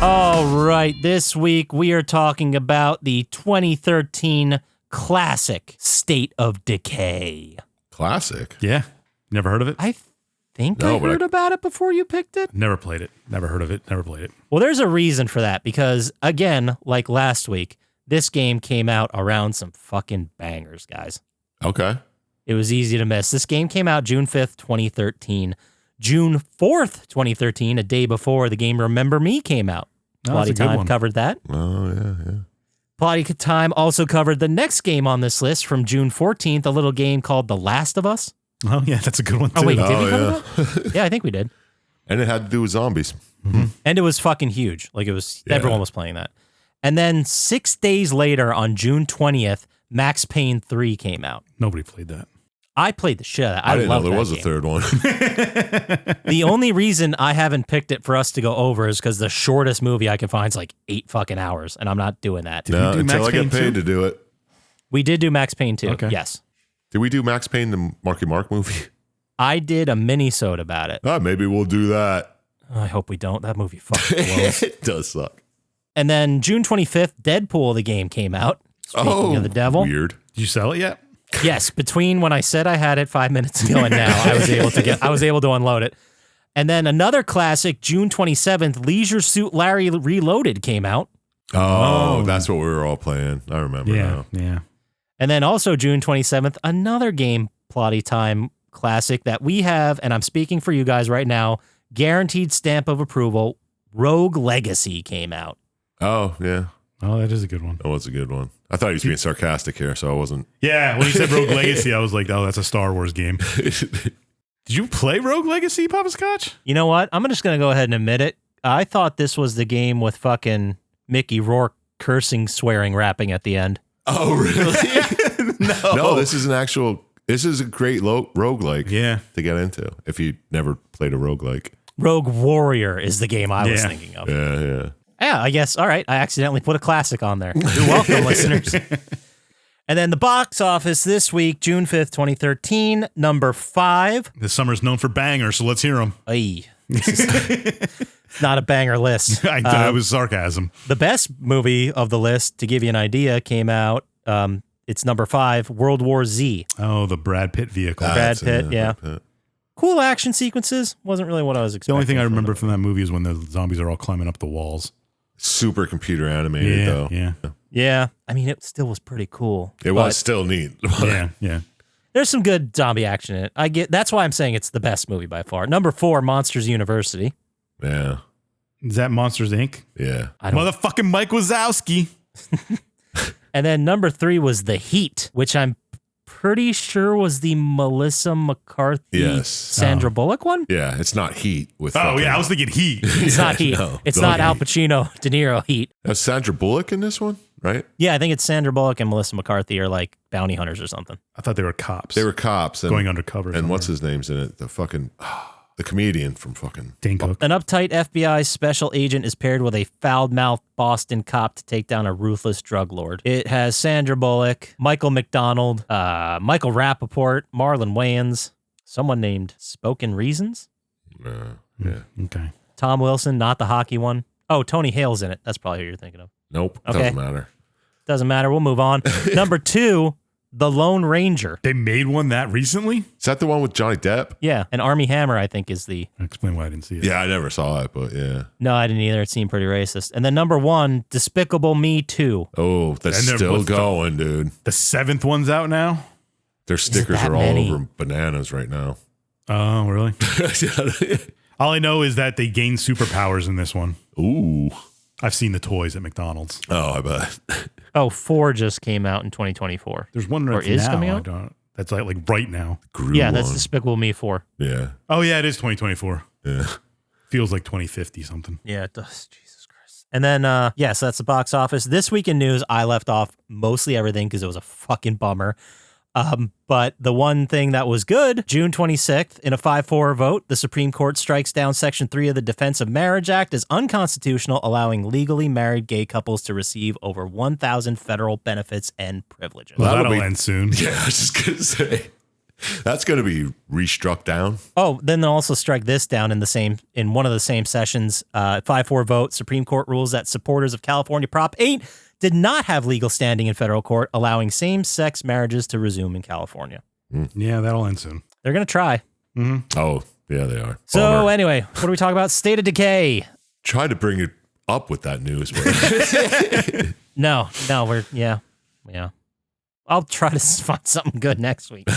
All right, this week we are talking about the 2013 classic State of Decay. Classic? Yeah. Never heard of it? I think I heard about it before you picked it. Never played it. Never heard of it. Never played it. Well, there's a reason for that because, again, like last week, this game came out around some fucking bangers, guys. Okay. It was easy to miss. This game came out June 5th, 2013. June 4th, 2013, a day before the game Remember Me came out. Plotty Time covered that. Oh, yeah. Plotty Time also covered the next game on this list from June 14th, a little game called The Last of Us. Oh, yeah, that's a good one, too. Oh, wait, did we cover that? Yeah, I think we did. And it had to do with zombies. Mm-hmm. And it was fucking huge. Like, it was, everyone was playing that. And then 6 days later, on June 20th, Max Payne 3 came out. Nobody played that. I played the shit out of it. I didn't know there was a third one. The only reason I haven't picked it for us to go over is because the shortest movie I can find is like 8 fucking hours, and I'm not doing that. No, until I get paid to do it. We did do Max Payne 2, yes. Did we do Max Payne, the Marky Mark movie? I did a mini-sode about it. Maybe we'll do that. I hope we don't. That movie fucking blows. It does suck. And then June 25th, Deadpool, the game, came out. Speaking of the devil. Weird. Did you sell it yet? Yes, between when I said I had it 5 minutes ago and now, I was able to unload it. And then another classic, June 27th, Leisure Suit Larry Reloaded came out. Oh, that's what we were all playing. I remember now. Yeah. And then also June 27th, another game, Plotty Time classic that we have, and I'm speaking for you guys right now, guaranteed stamp of approval, Rogue Legacy came out. Oh, yeah. Oh, that is a good one. That was a good one. I thought he was being sarcastic here, so I wasn't. Yeah, when you said Rogue Legacy, I was like, oh, that's a Star Wars game. Did Did you play Rogue Legacy, Poppascotch? You know what? I'm just going to go ahead and admit it. I thought this was the game with fucking Mickey Rourke cursing, swearing, rapping at the end. Oh, really? No, this is this is a great roguelike to get into if you never played a roguelike. Rogue Warrior is the game I was thinking of. Yeah. Yeah, I guess. All right. I accidentally put a classic on there. You're welcome, listeners. And then the box office this week, June 5th, 2013, number 5. This summer's known for bangers, so let's hear them. It's not a banger list. That was sarcasm. The best movie of the list, to give you an idea, came out. It's number 5, World War Z. Oh, the Brad Pitt vehicle. Brad Pitt, yeah. Cool action sequences. Wasn't really what I was expecting. The only thing I remember from that movie is when the zombies are all climbing up the walls. Super computer animated, though. Yeah. I mean, it still was pretty cool. It was still neat. Yeah. There's some good zombie action in it. That's why I'm saying it's the best movie by far. Number 4, Monsters University. Yeah. Is that Monsters, Inc.? Yeah. Motherfucking Mike Wazowski. And then number 3 was The Heat, which I'm pretty sure was the Melissa McCarthy, Sandra Bullock one. Yeah, it's not Heat with. I was thinking Heat. It's not Heat. It's not Al Pacino, De Niro Heat. That's Sandra Bullock in this one, right? Yeah, I think it's Sandra Bullock and Melissa McCarthy are like bounty hunters or something. I thought they were cops. They were cops going undercover. And what's his name's in it? The fucking the comedian from fucking Dane Cook. An uptight FBI special agent is paired with a foul-mouthed Boston cop to take down a ruthless drug lord. It has Sandra Bullock, Michael McDonald, Michael Rappaport, Marlon Wayans, someone named Spoken Reasons. Yeah. Okay. Tom Wilson, not the hockey one. Oh, Tony Hale's in it. That's probably who you're thinking of. Nope. Okay. Doesn't matter. Doesn't matter. We'll move on. Number 2, The Lone Ranger. They made one that recently? Is that the one with Johnny Depp? Yeah, and Armie Hammer, I think, is the... Explain why I didn't see it. Yeah, I never saw it, but yeah. No, I didn't either. It seemed pretty racist. And then number 1, Despicable Me 2. Oh, that's still going, dude. The 7th one's out now? Their stickers are all over bananas right now. Oh, really? All I know is that they gain superpowers in this one. Ooh. I've seen the toys at McDonald's. Oh, I bet. Oh, 4 just came out in 2024. There's one that's is now. coming out? That's like right now. Yeah, that's Despicable Me 4. Yeah. Oh, yeah, it is 2024. Yeah. Feels like 2050 something. Yeah, it does. Jesus Christ. And then, so that's the box office. This week in news, I left off mostly everything because it was a fucking bummer. But the one thing that was good, June 26th, in a 5-4 vote, the Supreme Court strikes down Section 3 of the Defense of Marriage Act as unconstitutional, allowing legally married gay couples to receive over 1,000 federal benefits and privileges. Well, that'll end soon. Yeah, I was just going to say. That's going to be restruck down. Oh, then they'll also strike this down in one of the same sessions. 5-4 vote, Supreme Court rules that supporters of California Prop 8 did not have legal standing in federal court, allowing same-sex marriages to resume in California. Yeah, that'll end soon. They're going to try. Mm-hmm. Oh, yeah, they are. So anyway, what are we talking about? State of Decay. Try to bring it up with that news. But No, yeah. I'll try to find something good next week.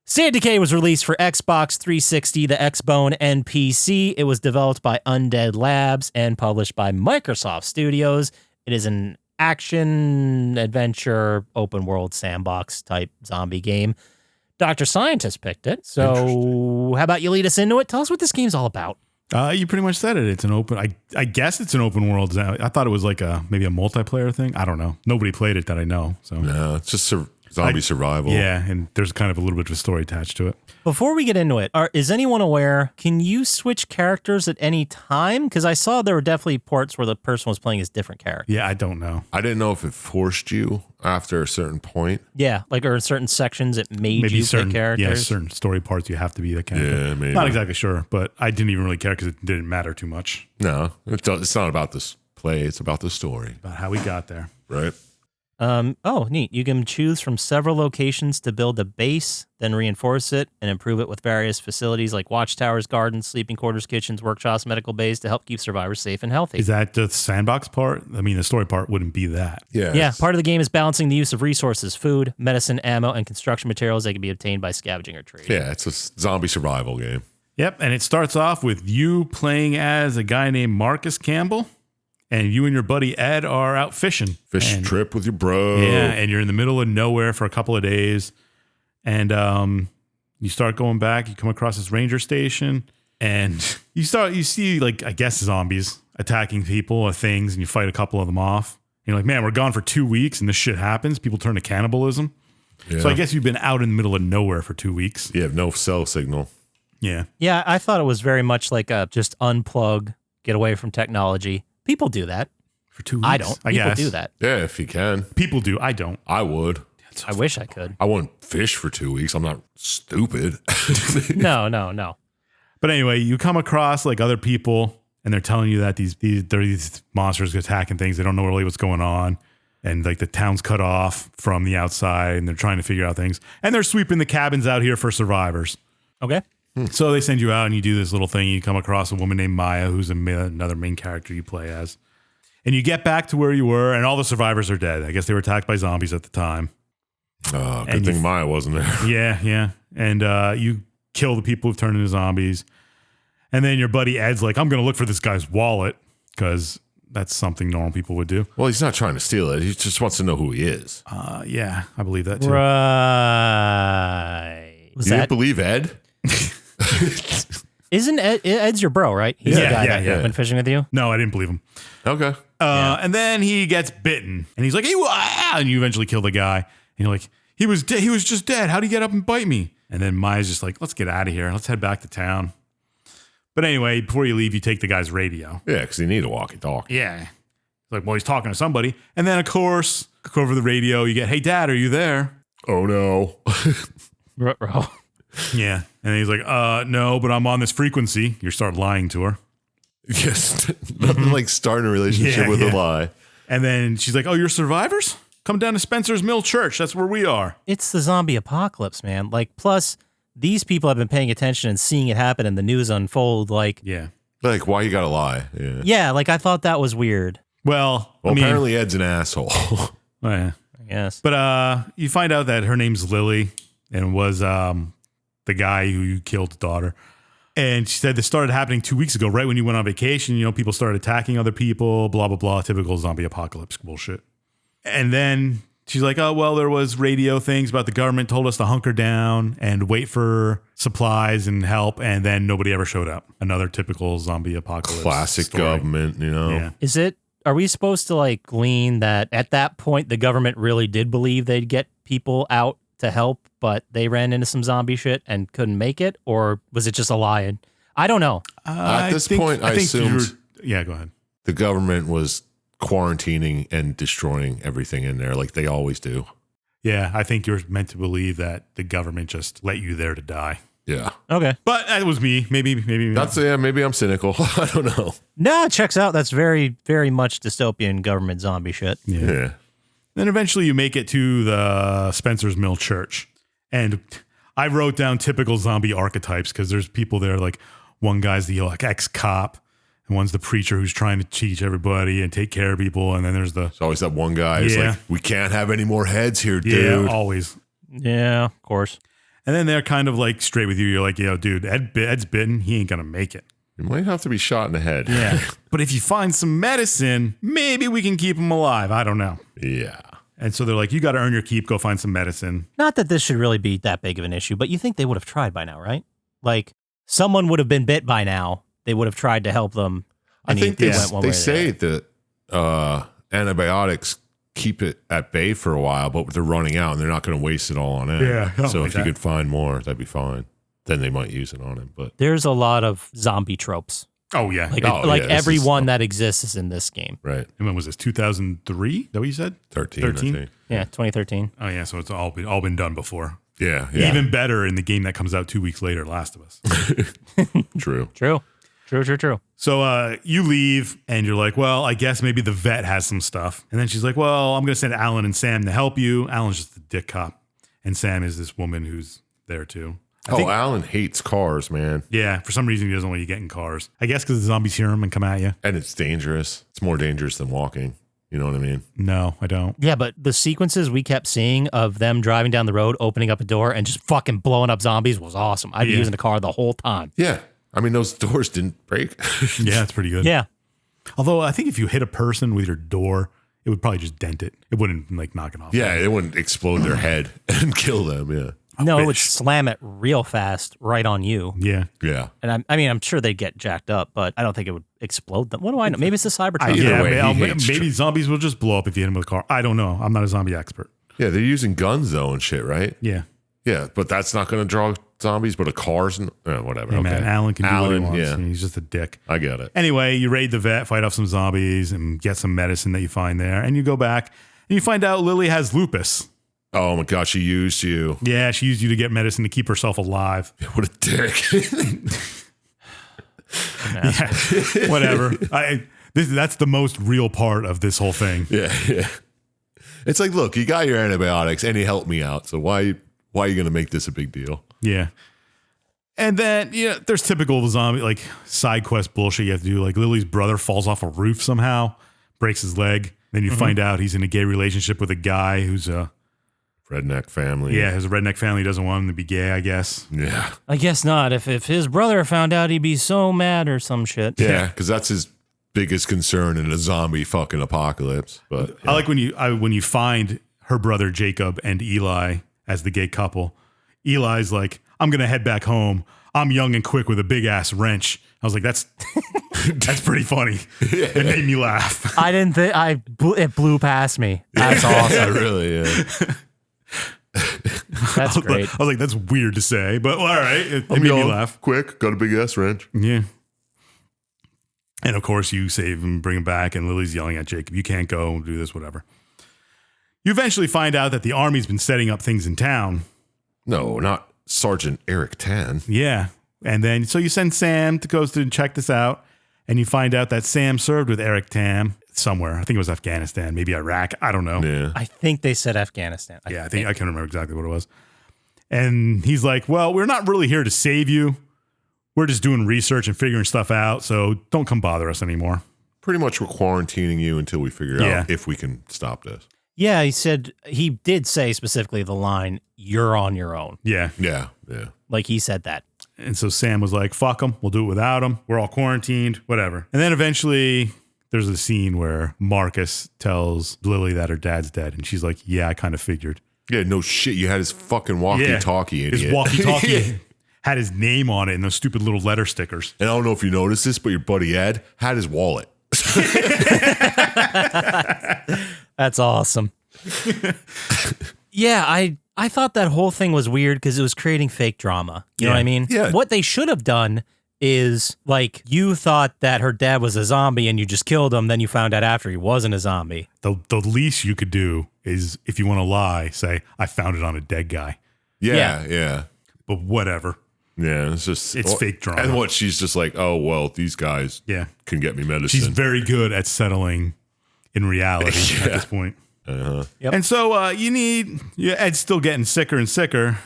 State of Decay was released for Xbox 360, the Xbone, and PC. It was developed by Undead Labs and published by Microsoft Studios. It is an action, adventure, open world sandbox type zombie game. Dr. Syintist picked it. So how about you lead us into it? Tell us what this game's all about. You pretty much said it. It's an open. I guess it's an open world. I thought it was like maybe a multiplayer thing. I don't know. Nobody played it that I know. So no, it's just zombie survival. Yeah, and there's kind of a little bit of a story attached to it. Before we get into it, is anyone aware? Can you switch characters at any time? Because I saw there were definitely ports where the person was playing as different characters. Yeah, I don't know. I didn't know if it forced you after a certain point. Yeah, like or in certain sections it made Maybe you certain play characters. Yeah, certain story parts you have to be the character. Yeah, maybe. Not exactly sure, but I didn't even really care because it didn't matter too much. No, it's not about this play. It's about the story. About how we got there. Right. Oh, neat. You can choose from several locations to build a base, then reinforce it and improve it with various facilities like watchtowers, gardens, sleeping quarters, kitchens, workshops, medical bays to help keep survivors safe and healthy. Is that the sandbox part? I mean, the story part wouldn't be that. Yeah, part of the game is balancing the use of resources, food, medicine, ammo, and construction materials that can be obtained by scavenging or trading. Yeah, it's a zombie survival game. Yep, and it starts off with you playing as a guy named Marcus Campbell. And you and your buddy Ed are out fishing. Trip with your bro. Yeah, and you're in the middle of nowhere for a couple of days. And You start going back. You come across this ranger station, and you see like, I guess, zombies attacking people or things, and you fight a couple of them off. And you're like, man, we're gone for 2 weeks, and this shit happens. People turn to cannibalism. Yeah. So I guess you've been out in the middle of nowhere for 2 weeks. You have no cell signal. Yeah. Yeah, I thought it was very much like a just unplug, get away from technology. People do that. For 2 weeks. I don't. People guess. do that. Yeah, if you can. People do. I don't. I would. I wish I could. I wouldn't fish for 2 weeks. I'm not stupid. No. But anyway, you come across like other people, and they're telling you that there are these monsters attacking things. They don't know really what's going on. And like the town's cut off from the outside, and they're trying to figure out things. And they're sweeping the cabins out here for survivors. Okay. So they send you out, and you do this little thing. You come across a woman named Maya, who's another main character you play as. And you get back to where you were, and all the survivors are dead. I guess they were attacked by zombies at the time. Good thing Maya wasn't there. Yeah. And you kill the people who've turned into zombies. And then your buddy Ed's like, I'm going to look for this guy's wallet, because that's something normal people would do. Well, he's not trying to steal it. He just wants to know who he is. Yeah, I believe that too. Right. Was You that didn't believe Ed? Isn't Ed's your bro, right? He's the guy that went fishing with you. No, I didn't believe him. Okay. And then he gets bitten, and he's like, and you eventually kill the guy. And you're like, he was just dead. How'd he get up and bite me? And then Maya's just like, let's get out of here. Let's head back to town. But anyway, before you leave, you take the guy's radio. Yeah, because you need a walkie-talkie. Yeah. It's like, well, he's talking to somebody. And then, of course, over the radio, you get, hey, Dad, are you there? Oh, no. Bro. Yeah. And he's like, no, but I'm on this frequency. You start lying to her. Yes. Nothing like starting a relationship with a lie. And then she's like, oh, you're survivors? Come down to Spencer's Mill Church. That's where we are. It's the zombie apocalypse, man. Like, plus, these people have been paying attention and seeing it happen and the news unfold. Like, Yeah. Like, why you gotta lie? yeah, like I thought that was weird. Well, Apparently Ed's an asshole. Yeah. I guess. But you find out that her name's Lily and was the guy who you killed's daughter. And she said this started happening 2 weeks ago, right when you went on vacation. You know, people started attacking other people, blah, blah, blah, typical zombie apocalypse bullshit. And then she's like, oh, well, there was radio things about the government told us to hunker down and wait for supplies and help. And then nobody ever showed up. Another typical zombie apocalypse Classic story. government, you know? Yeah. Are we supposed to like glean that at that point the government really did believe they'd get people out to help, but they ran into some zombie shit and couldn't make it? Or was it just a lie? And I don't know. At this point, I assumed yeah, go ahead. the government was quarantining and destroying everything in there like they always do. Yeah, I think you're meant to believe that the government just let you there to die. Yeah. Okay. But that was me. Maybe. Maybe I'm cynical. I don't know. No, it checks out. That's very, very much dystopian government zombie shit. Yeah. Then eventually you make it to the Spencer's Mill Church. And I wrote down typical zombie archetypes because there's people there like one guy's the like ex-cop and one's the preacher who's trying to teach everybody and take care of people. And then there's the... There's always that one guy who's like, we can't have any more heads here, dude. Yeah, always. Yeah, of course. And then they're kind of like straight with you. You're like, yo, dude, Ed's bitten. He ain't going to make it. You might have to be shot in the head. Yeah. But if you find some medicine, maybe we can keep him alive. I don't know. Yeah. And so they're like, you got to earn your keep. Go find some medicine. Not that this should really be that big of an issue, but you think they would have tried by now, right? Like, someone would have been bit by now. They would have tried to help them. I think they went one way or the say other. that antibiotics keep it at bay for a while, but they're running out and they're not going to waste it all on it. Yeah, something so like if you that. could find more, that'd be fine. Then they might use it on him. But There's a lot of zombie tropes. Oh, yeah. Like, this every is- one that exists is in this game. right, And when was this? 2003? Is that what you said? 13, 13? I think. Yeah, 2013. Oh, yeah. So it's all been done before. Yeah. Even better in the game that comes out 2 weeks later, Last of Us. True. True. So you leave and you're like, well, I guess maybe the vet has some stuff. And then she's like, well, I'm going to send Alan and Sam to help you. Alan's just a dick cop. And Sam is this woman who's there too. I think- Alan hates cars, man. Yeah, for some reason he doesn't want you to get in cars. I guess because the zombies hear him and come at you. And it's dangerous. It's more dangerous than walking. You know what I mean? No, I don't. Yeah, but the sequences we kept seeing of them driving down the road, opening up a door, and just fucking blowing up zombies was awesome. I'd be Yeah. using the car the whole time. Yeah. I mean, those doors didn't break. Yeah, it's pretty good. Yeah. Although I think if you hit a person with your door, it would probably just dent it. It wouldn't like knock it off. Yeah, it wouldn't explode their head and kill them. Yeah. No, it would bitch. slam it real fast right on you. Yeah. Yeah. And I'm sure they'd get jacked up, but I don't think it would explode them. What do I know? Maybe it's the Cybertron. Either way, he hates maybe zombies will just blow up if you hit them with a car. I don't know. I'm not a zombie expert. Yeah, they're using guns though and shit, right? Yeah. Yeah, but that's not going to draw zombies, but a car's and whatever. Hey, okay. man, Alan can do what he wants. Yeah, He's just a dick. I get it. Anyway, you raid the vet, fight off some zombies, and get some medicine that you find there. And you go back and you find out Lily has lupus. Oh my gosh, she used you. Yeah, she used you to get medicine to keep herself alive. What a dick. Yeah, whatever. That's the most real part of this whole thing. Yeah. It's like, look, you got your antibiotics and you helped me out. So why are you going to make this a big deal? Yeah. And then, there's typical zombie, like, side quest bullshit you have to do. Like, Lily's brother falls off a roof somehow, breaks his leg. Then you find out he's in a gay relationship with a guy who's a redneck family. Yeah, has a redneck family. Doesn't want him to be gay, I guess. Yeah. I guess not. If his brother found out, he'd be so mad or some shit. Yeah, because that's his biggest concern in a zombie fucking apocalypse. But I like when you find her brother Jacob and Eli as the gay couple. Eli's like, I'm gonna head back home. I'm young and quick with a big ass wrench. I was like, that's pretty funny. It made me laugh. I didn't think it blew past me. That's awesome. really, yeah. That's great. I was like, that's weird to say, but all right. It made me laugh. Quick, got a big ass wrench. Yeah. And of course, you save him, bring him back, and Lily's yelling at Jacob, you can't go, do this, whatever. You eventually find out that the army's been setting up things in town. No, not Sergeant Eric Tan. Yeah. And then, so you send Sam to go to check this out, and you find out that Sam served with Eric Tam somewhere. I think it was Afghanistan, maybe Iraq. I don't know. Yeah. I think they said Afghanistan. I think I can't remember exactly what it was. And he's like, well, we're not really here to save you. We're just doing research and figuring stuff out, so don't come bother us anymore. Pretty much we're quarantining you until we figure out if we can stop this. Yeah, he did say specifically the line, "You're on your own." Yeah. Yeah. Like he said that. And so Sam was like, fuck them. We'll do it without them. We're all quarantined, whatever. And then eventually there's a scene where Marcus tells Lily that her dad's dead. And she's like, yeah, I kind of figured. Yeah, no shit. You had his fucking walkie-talkie, idiot. His walkie-talkie had his name on it and those stupid little letter stickers. And I don't know if you noticed this, but your buddy Ed had his wallet. That's awesome. Yeah, I thought that whole thing was weird because it was creating fake drama. You know what I mean? Yeah. What they should have done is, like, you thought that her dad was a zombie and you just killed him, then you found out after he wasn't a zombie. The least you could do is, if you want to lie, say, I found it on a dead guy. Yeah. But whatever. Yeah, it's fake drama. And what, she's just like, oh, well, these guys can get me medicine. She's very good at settling in reality at this point. Uh-huh. Yep. And so Ed's still getting sicker and sicker.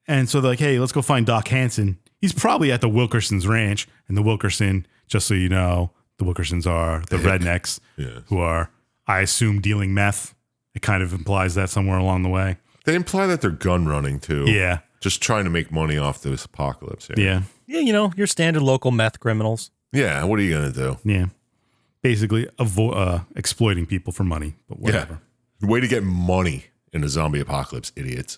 And so they're like, hey, let's go find Doc Hansen. He's probably at the Wilkerson's ranch. And the Wilkerson, just so you know, the Wilkersons are the rednecks who are, I assume, dealing meth. It kind of implies that somewhere along the way. They imply that they're gun running too. Yeah. Just trying to make money off this apocalypse. Yeah. Yeah, you know, your standard local meth criminals. Yeah, what are you going to do? Yeah. Basically exploiting people for money, but whatever. Yeah. Way to get money in a zombie apocalypse, idiots.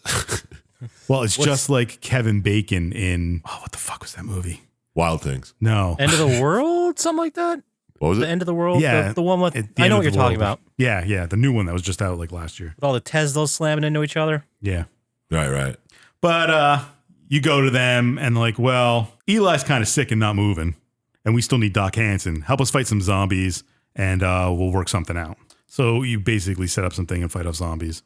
Well, it's just like Kevin Bacon in, what the fuck was that movie? Wild Things. No. End of the world? Something like that? What was The it? End of the World? Yeah. The one with, I know what you're talking about. Yeah. The new one that was just out like last year. With all the Teslas slamming into each other. Yeah. Right. But you go to them and like, well, Eli's kind of sick and not moving. And we still need Doc Hansen. Help us fight some zombies and we'll work something out. So you basically set up something and fight off zombies.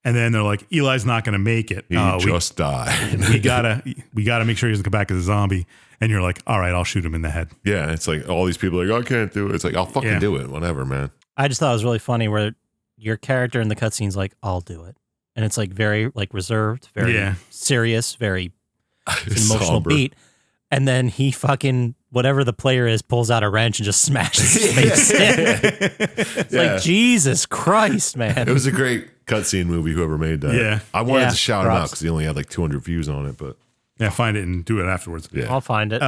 And then they're like, Eli's not going to make it. He just died. we gotta make sure he doesn't come back as a zombie. And you're like, all right, I'll shoot him in the head. Yeah, it's like all these people are like, I can't do it. It's like, I'll fucking do it. Whatever, man. I just thought it was really funny where your character in the cutscene's like, I'll do it. And it's like very like reserved, very serious, very emotional Somber. beat. And then he fucking, whatever the player is, pulls out a wrench and just smashes his face in. It's like, Jesus Christ, man. It was a great cutscene movie, whoever made that. Yeah. I wanted Yeah, to shout him out props. because he only had like 200 views on it, but Yeah, find it and do it afterwards. yeah. I'll find it.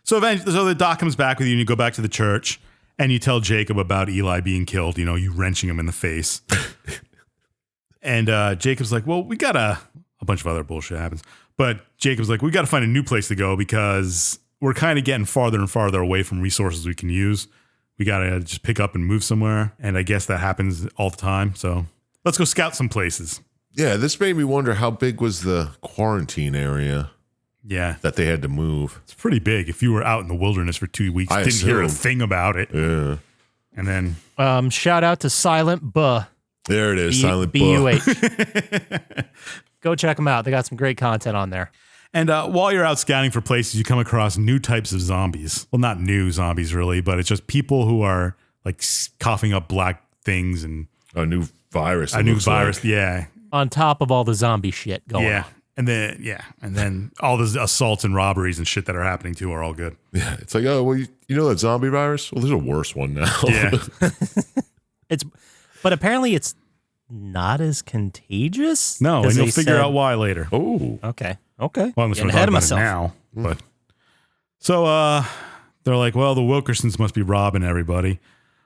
So the doc comes back with you and you go back to the church and you tell Jacob about Eli being killed, you know, you wrenching him in the face. And Jacob's like, well, we got a a bunch of other bullshit happens. But Jacob's like, we got to find a new place to go because we're kind of getting farther and farther away from resources we can use. We got to just pick up and move somewhere. And I guess that happens all the time. So let's go scout some places. Yeah, this made me wonder how big was the quarantine area Yeah. that they had to move. It's pretty big. If you were out in the wilderness for 2 weeks, I didn't hear a assume. thing about it. Yeah. And then Shout out to Silent Buh. There it is, Silent BUH. Go check them out. They got some great content on there. And while you're out scouting for places, you come across new types of zombies. Well, not new zombies really, but it's just people who are like coughing up black things and A new virus. a new virus. Yeah. On top of all the zombie shit going Yeah. on. And then all the assaults and robberies and shit that are happening too are all good. Yeah, it's like, oh, well, you know that zombie virus? Well, there's a worse one now. Yeah. But apparently it's not as contagious. No, 'Cause and you'll they figure said- out why later. Oh. Okay. Well, unless Getting we're ahead talking of about it myself. now. But so they're like, well, the Wilkersons must be robbing everybody.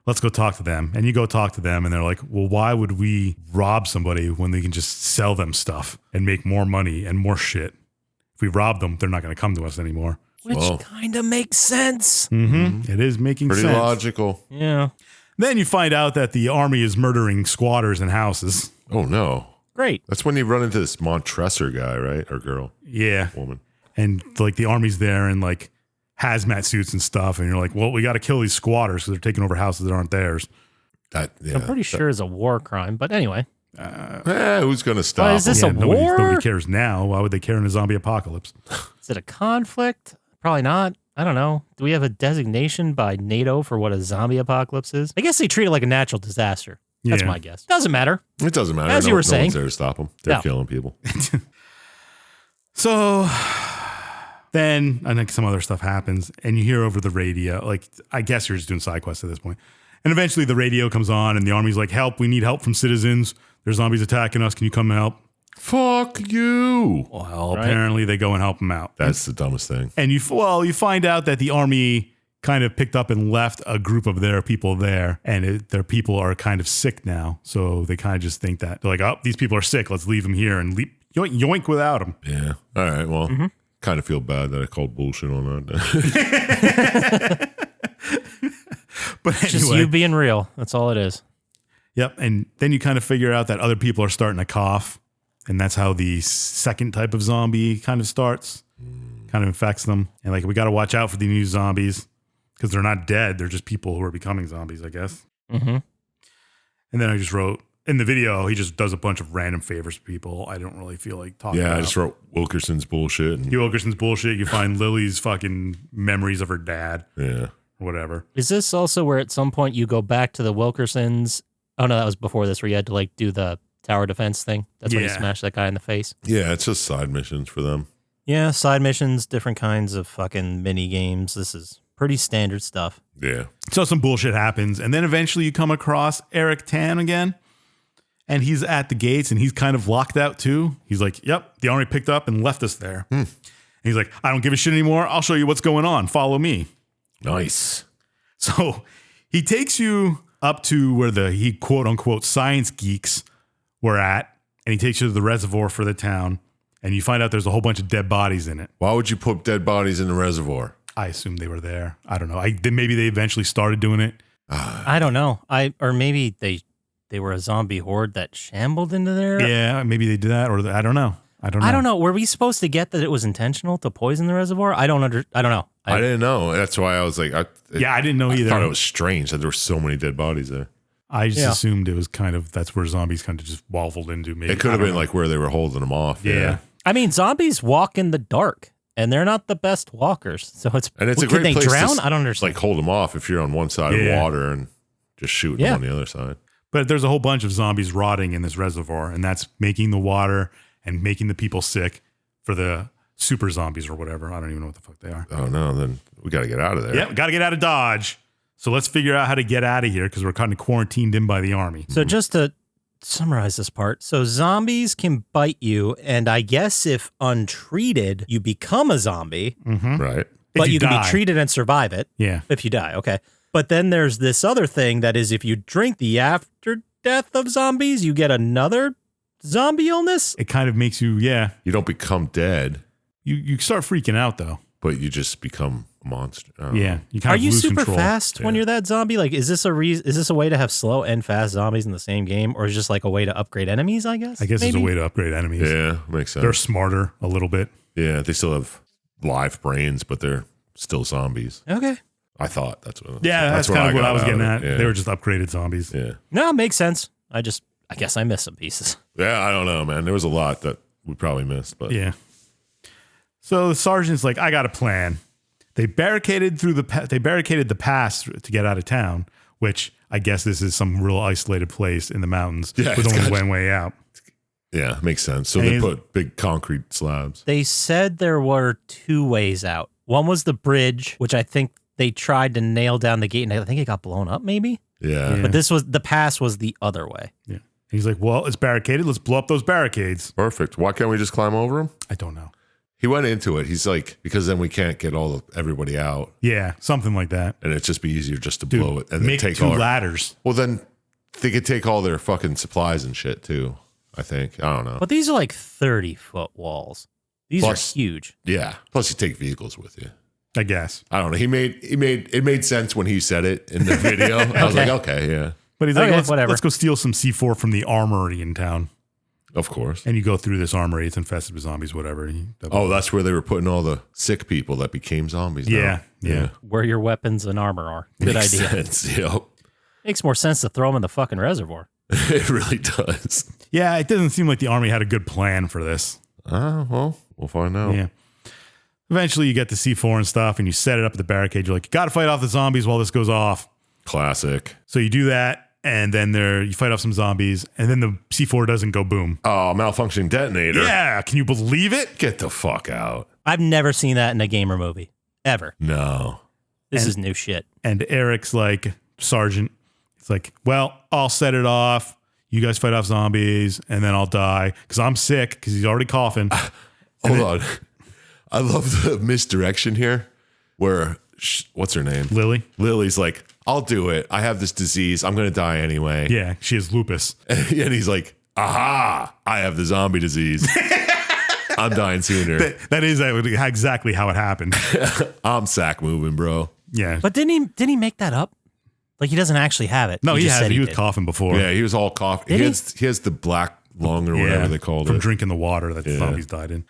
Let's go talk to them. And you go talk to them, and they're like, well, why would we rob somebody when they can just sell them stuff and make more money and more shit? If we rob them, they're not going to come to us anymore. Which Well. kind of makes sense. Mm-hmm. It is making Pretty sense. logical. Yeah. Then you find out that the army is murdering squatters in houses. Oh, no. Great. That's when you run into this Montresor guy, right? Or girl, Yeah. woman. And like the army's there in like hazmat suits and stuff. And you're like, well, we got to kill these squatters because they're taking over houses that aren't theirs. I'm pretty sure it's a war crime. But anyway. Who's going to stop is this them? a war? Nobody cares now. Why would they care in a zombie apocalypse? Is it a conflict? Probably not. I don't know. Do we have a designation by NATO for what a zombie apocalypse is? I guess they treat it like a natural disaster. That's Yeah. my guess. Doesn't matter. It doesn't matter. As you were saying. No one's there to stop them. They're Yeah. killing people. So then I think some other stuff happens and you hear over the radio, like, I guess you're just doing side quests at this point. And eventually the radio comes on and the army's like, help, we need help from citizens. There's zombies attacking us. Can you come help? Fuck you. Well, Right. apparently they go and help them out. That's the dumbest thing. And you find out that the army kind of picked up and left a group of their people there, and their people are kind of sick now. So they kind of just think that they're like, oh, these people are sick. Let's leave them here and yoink, yoink without them. Yeah. All right. Well, kind of feel bad that I called bullshit on that. But Just anyway, you being real. That's all it is. yep. And then you kind of figure out that other people are starting to cough, and that's how the second type of zombie kind of starts, kind of infects them. And like, we got to watch out for the new zombies because they're not dead. They're just people who are becoming zombies, I guess. Mm-hmm. And then I just wrote in the video, he just does a bunch of random favors for people. I don't really feel like talking Yeah, about. I just wrote Wilkerson's bullshit. And, Hugh Wilkerson's bullshit. You find Lily's fucking memories of her dad yeah. or whatever. Is this also where at some point you go back to the Wilkersons? Oh, no, that was before this where you had to like do the tower defense thing. That's when you Yeah. smashed that guy in the face. Yeah, it's just side missions for them. Yeah, side missions, different kinds of fucking mini games. This is pretty standard stuff. Yeah. So some bullshit happens. And then eventually you come across Eric Tan again. And he's at the gates and he's kind of locked out too. He's like, yep, the army picked up and left us there. And he's like, I don't give a shit anymore. I'll show you what's going on. Follow me. Nice. So he takes you up to where he quote unquote science geeks were at. And he takes you to the reservoir for the town. And you find out there's a whole bunch of dead bodies in it. Why would you put dead bodies in the reservoir? I assume they were there. I don't know. Maybe they eventually started doing it. I don't know. Or maybe they were a zombie horde that shambled into there. Yeah, maybe they did that, or I don't know. I don't know. Were we supposed to get that it was intentional to poison the reservoir? I don't know. I didn't know. That's why I was like, I didn't know either. I thought it was strange that there were so many dead bodies there. I just Yeah. assumed it was that's where zombies kind of just waffled into. Maybe It could have I don't been know. like where they were holding them off. Yeah. I mean, zombies walk in the dark, and they're not the best walkers. So And it's a can great they place drown? to I don't understand. like hold them off if you're on one side Yeah. of water and just shooting them on the other side. But there's a whole bunch of zombies rotting in this reservoir, and that's making the water and making the people sick for the super zombies or whatever. I don't even know what the fuck they are. Oh no, then we got to get out of there. Yeah, got to get out of Dodge. So let's figure out how to get out of here because we're kind of quarantined in by the army. So just to summarize this part, so zombies can bite you, and I guess if untreated, you become a zombie, Right. but If you can die. be treated and survive it Yeah. if you die. Okay. But then there's this other thing that is if you drink the after death of zombies, you get another zombie illness? It kind of makes you, You don't become dead, you start freaking out though. but you just become a monster. I don't know. Yeah, you kind Are of you lose super control. fast when you're that zombie? Like, is this a way to have slow and fast zombies in the same game, or is it just like a way to upgrade enemies? I guess. I guess maybe? it's a way to upgrade enemies. Yeah, makes sense. They're smarter a little bit. Yeah, they still have live brains, but they're still zombies. Okay. I thought that's what. Yeah, that's where kind of what got I was out getting of at. it. Yeah. They were just upgraded zombies. Yeah. No, it makes sense. I guess I missed some pieces. Yeah, I don't know, man. There was a lot that we probably missed, but Yeah. So the sergeant's like, I got a plan. They barricaded the pass to get out of town, which I guess this is some real isolated place in the mountains Yeah, with it's only got- one way out. yeah, makes sense. So And they he's- put big concrete slabs. They said there were two ways out. One was the bridge, which I think they tried to nail down the gate, and I think it got blown up, maybe. Yeah. Yeah. But the pass was the other way. Yeah. He's like, well, it's barricaded. Let's blow up those barricades. Perfect. Why can't we just climb over them? I don't know. He went into it. He's like, because then we can't get everybody out, Yeah, something like that. and it'd just be easier just to Dude, blow it and then make take two all. ladders. Well, then they could take all their fucking supplies and shit too. I think. I don't know. But these are like 30-foot walls. These Plus- are huge. Yeah. Plus, you take vehicles with you. I guess. I don't know. It made sense when he said it in the video. I was like, okay, yeah, But he's like, Okay, whatever. let's go steal some C4 from the armory in town. of course. And you go through this armory. It's infested with zombies, whatever. Oh, that's where they were putting all the sick people that became zombies. Yeah, now. yeah. Where your weapons and armor are. Good Makes idea. sense. Yep. Makes more sense to throw them in the fucking reservoir. It really does. Yeah, it doesn't seem like the army had a good plan for this. Well, we'll find out. Yeah. Eventually, you get the C4 and stuff, and you set it up at the barricade. You're like, you got to fight off the zombies while this goes off. Classic. So you do that, and then you fight off some zombies, and then the C4 doesn't go boom. Oh, malfunctioning detonator. Yeah, can you believe it? Get the fuck out. I've never seen that in a gamer movie. Ever. No. This And- is new shit. And Eric's like, Sergeant, it's like, well, I'll set it off. You guys fight off zombies, and then I'll die because I'm sick because he's already coughing. Hold on. I love the misdirection here where, what's her name? Lily? Lily's like, I'll do it. I have this disease. I'm going to die anyway. Yeah, she has lupus. And he's like, aha, I have the zombie disease. I'm dying sooner. That is exactly how it happened. I'm sack moving, bro. Yeah. But didn't he make that up? Like he doesn't actually have it. No, he just has. said He was did. coughing before. Yeah, he was all coughing. Did He has the black lung or whatever they called from it. drinking the water that the Yeah. zombies died in.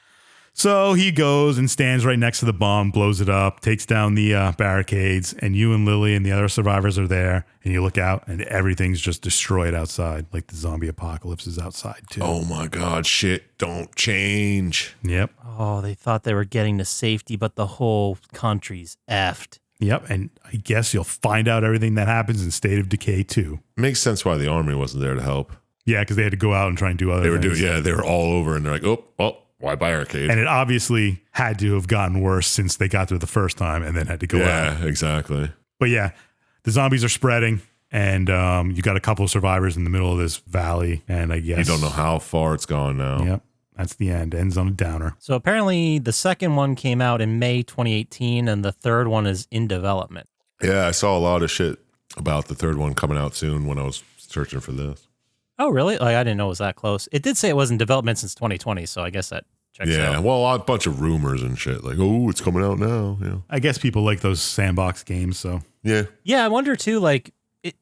So he goes and stands right next to the bomb, blows it up, takes down the barricades, and you and Lily and the other survivors are there. And you look out, and everything's just destroyed outside, like the zombie apocalypse is outside too. Oh my God, shit, don't change. Yep, Oh, they thought they were getting to safety, but the whole country's effed. yep. And I guess you'll find out everything that happens in State of Decay too. Makes sense why the army wasn't there to help. Yeah, because they had to go out and try and do other They were things. doing, they were all over, and they're like, oh, why barricade? And it obviously had to have gotten worse since they got there the first time and then had to go out. Yeah, exactly. But yeah, the zombies are spreading, and you got a couple of survivors in the middle of this valley. And I guess You don't know how far it's gone now. Yep, that's the end. Ends on a downer. So apparently the second one came out in May 2018, and the third one is in development. Yeah, I saw a lot of shit about the third one coming out soon when I was searching for this. Oh, really? Like I didn't know it was that close. It did say it was in development since 2020, so I guess that checks Yeah, out. well, a bunch of rumors and shit like, oh, it's coming out now. Yeah, I guess people like those sandbox games, so yeah. Yeah, I wonder too, like,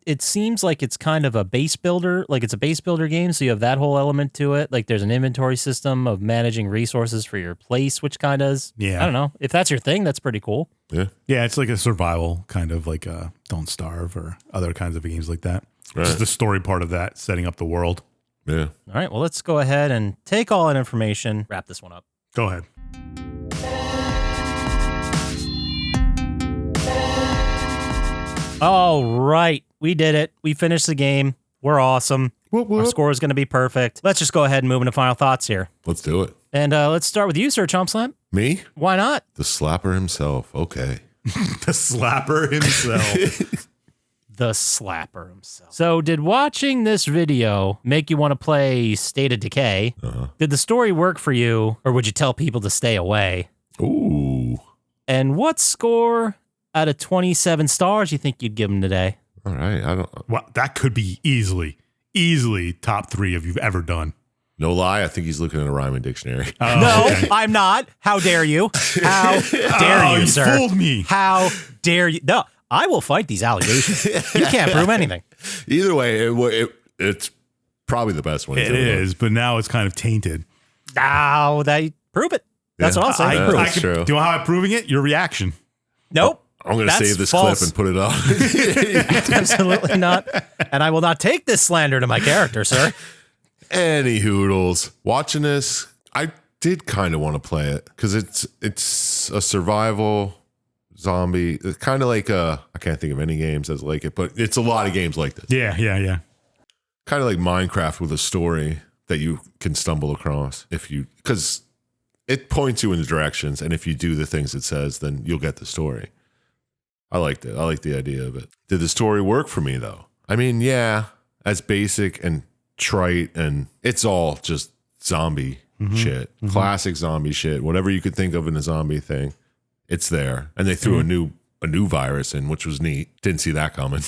it seems like it's kind of a base builder, like it's a base builder game, so you have that whole element to it. Like there's an inventory system of managing resources for your place, which kind of is, Yeah. I don't know. If that's your thing, that's pretty cool. Yeah. yeah, it's like a survival kind of like Don't Starve or other kinds of games like that. Right. Just the story part of that, setting up the world. Yeah. All right, well, let's go ahead and take all that information, wrap this one up. Go ahead. All right, we did it. We finished the game. We're awesome. Our score is going to be perfect. Let's just go ahead and move into final thoughts here. Let's do it. And let's start with you, Sir Chump Slap. Me? Why not? The slapper himself. Okay. The slapper himself. The slapper himself. So, did watching this video make you want to play State of Decay? Did the story work for you, or would you tell people to stay away? Ooh. And what score out of 27 stars you think you'd give him today? All right. I don't. Well, that could be easily top 3 of you've ever done. No lie, I think he's looking at a rhyming dictionary. No, I'm not. How dare you? How dare you, sir? Fooled me. How dare you? No, I will fight these allegations. You can't prove anything. Either way, it's probably the best one. It is, but now it's kind of tainted. Now they prove it. That's what I'll say. Prove it. True. Do you know how I'm proving it? Your reaction. Nope. I'm going to That's save this false. clip and put it on. Absolutely not. And I will not take this slander to my character, sir. Any hoodles. Watching this, I did kind of want to play it because it's a survival zombie. It's kind of like I can't think of any games that's like it, but it's a lot of games like this. Yeah. Kind of like Minecraft with a story that you can stumble across because it points you in the directions, and if you do the things it says, then you'll get the story. I liked it. I like the idea of it. Did the story work for me though? I mean, yeah, as basic and trite, and it's all just zombie shit, classic zombie shit. Whatever you could think of in a zombie thing, it's there. And they threw a new virus in, which was neat. Didn't see that coming.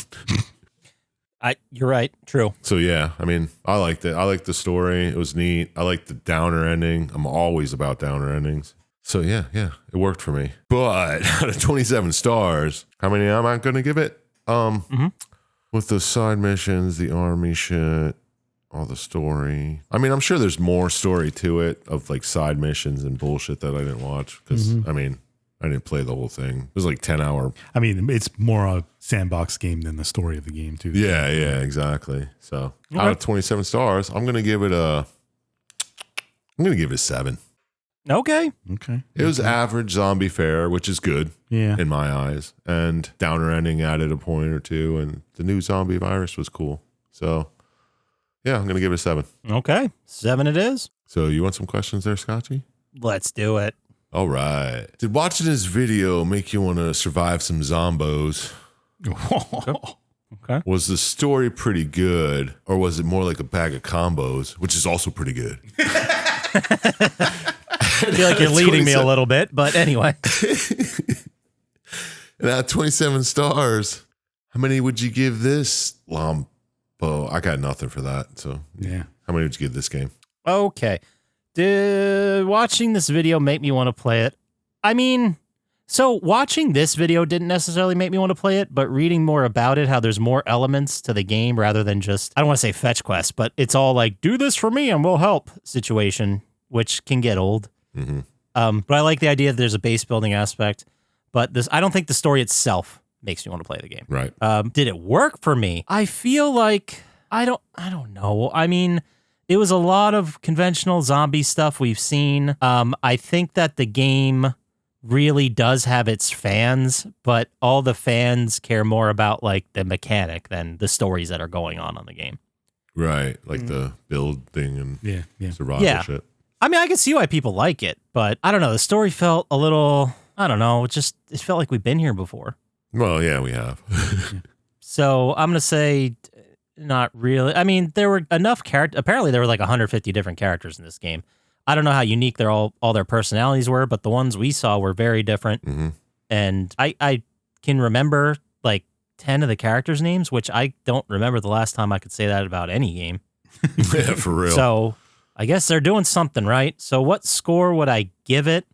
You're right. True. So yeah, I mean, I liked it. I liked the story. It was neat. I liked the downer ending. I'm always about downer endings. So yeah, it worked for me. But out of 27 stars, how many am I going to give it? With the side missions, the army shit, all the story. I mean, I'm sure there's more story to it of like side missions and bullshit that I didn't watch because I mean, I didn't play the whole thing. It was like 10-hour. I mean, it's more a sandbox game than the story of the game, too. Yeah, exactly. So out of 27 stars, I'm gonna give it a 7. Okay. It was average zombie fare, which is good in my eyes. And downer ending added a point or two, and the new zombie virus was cool. So yeah, I'm gonna give it a 7. Okay. 7 it is. So you want some questions there, Scotchy? Let's do it. All right. Did watching this video make you want to survive some zombos? Okay. Was the story pretty good, or was it more like a bag of combos, which is also pretty good? I feel like you're leading me a little bit, but anyway. And out of 27 stars, how many would you give this Lombo? I got nothing for that. So Yeah. how many would you give this game? Okay. Did watching this video make me want to play it? I mean, so watching this video didn't necessarily make me want to play it, but reading more about it, how there's more elements to the game rather than just, I don't want to say fetch quest, but it's all like, do this for me and we'll help situation, which can get old. But I like the idea that there's a base building aspect, but I don't think the story itself makes me want to play the game. Right. Did it work for me? I feel like, I don't know. I mean, it was a lot of conventional zombie stuff we've seen. I think that the game really does have its fans, but all the fans care more about like the mechanic than the stories that are going on the game. Right. Like the build thing and survival shit. I mean, I can see why people like it, but I don't know. The story felt a little, I don't know, it felt like we've been here before. Well, yeah, we have. So I'm going to say not really. I mean, there were enough characters. Apparently, there were like 150 different characters in this game. I don't know how unique all their personalities were, but the ones we saw were very different. And I can remember like 10 of the characters' names, which I don't remember the last time I could say that about any game. Yeah, for real. So I guess they're doing something right. So what score would I give it?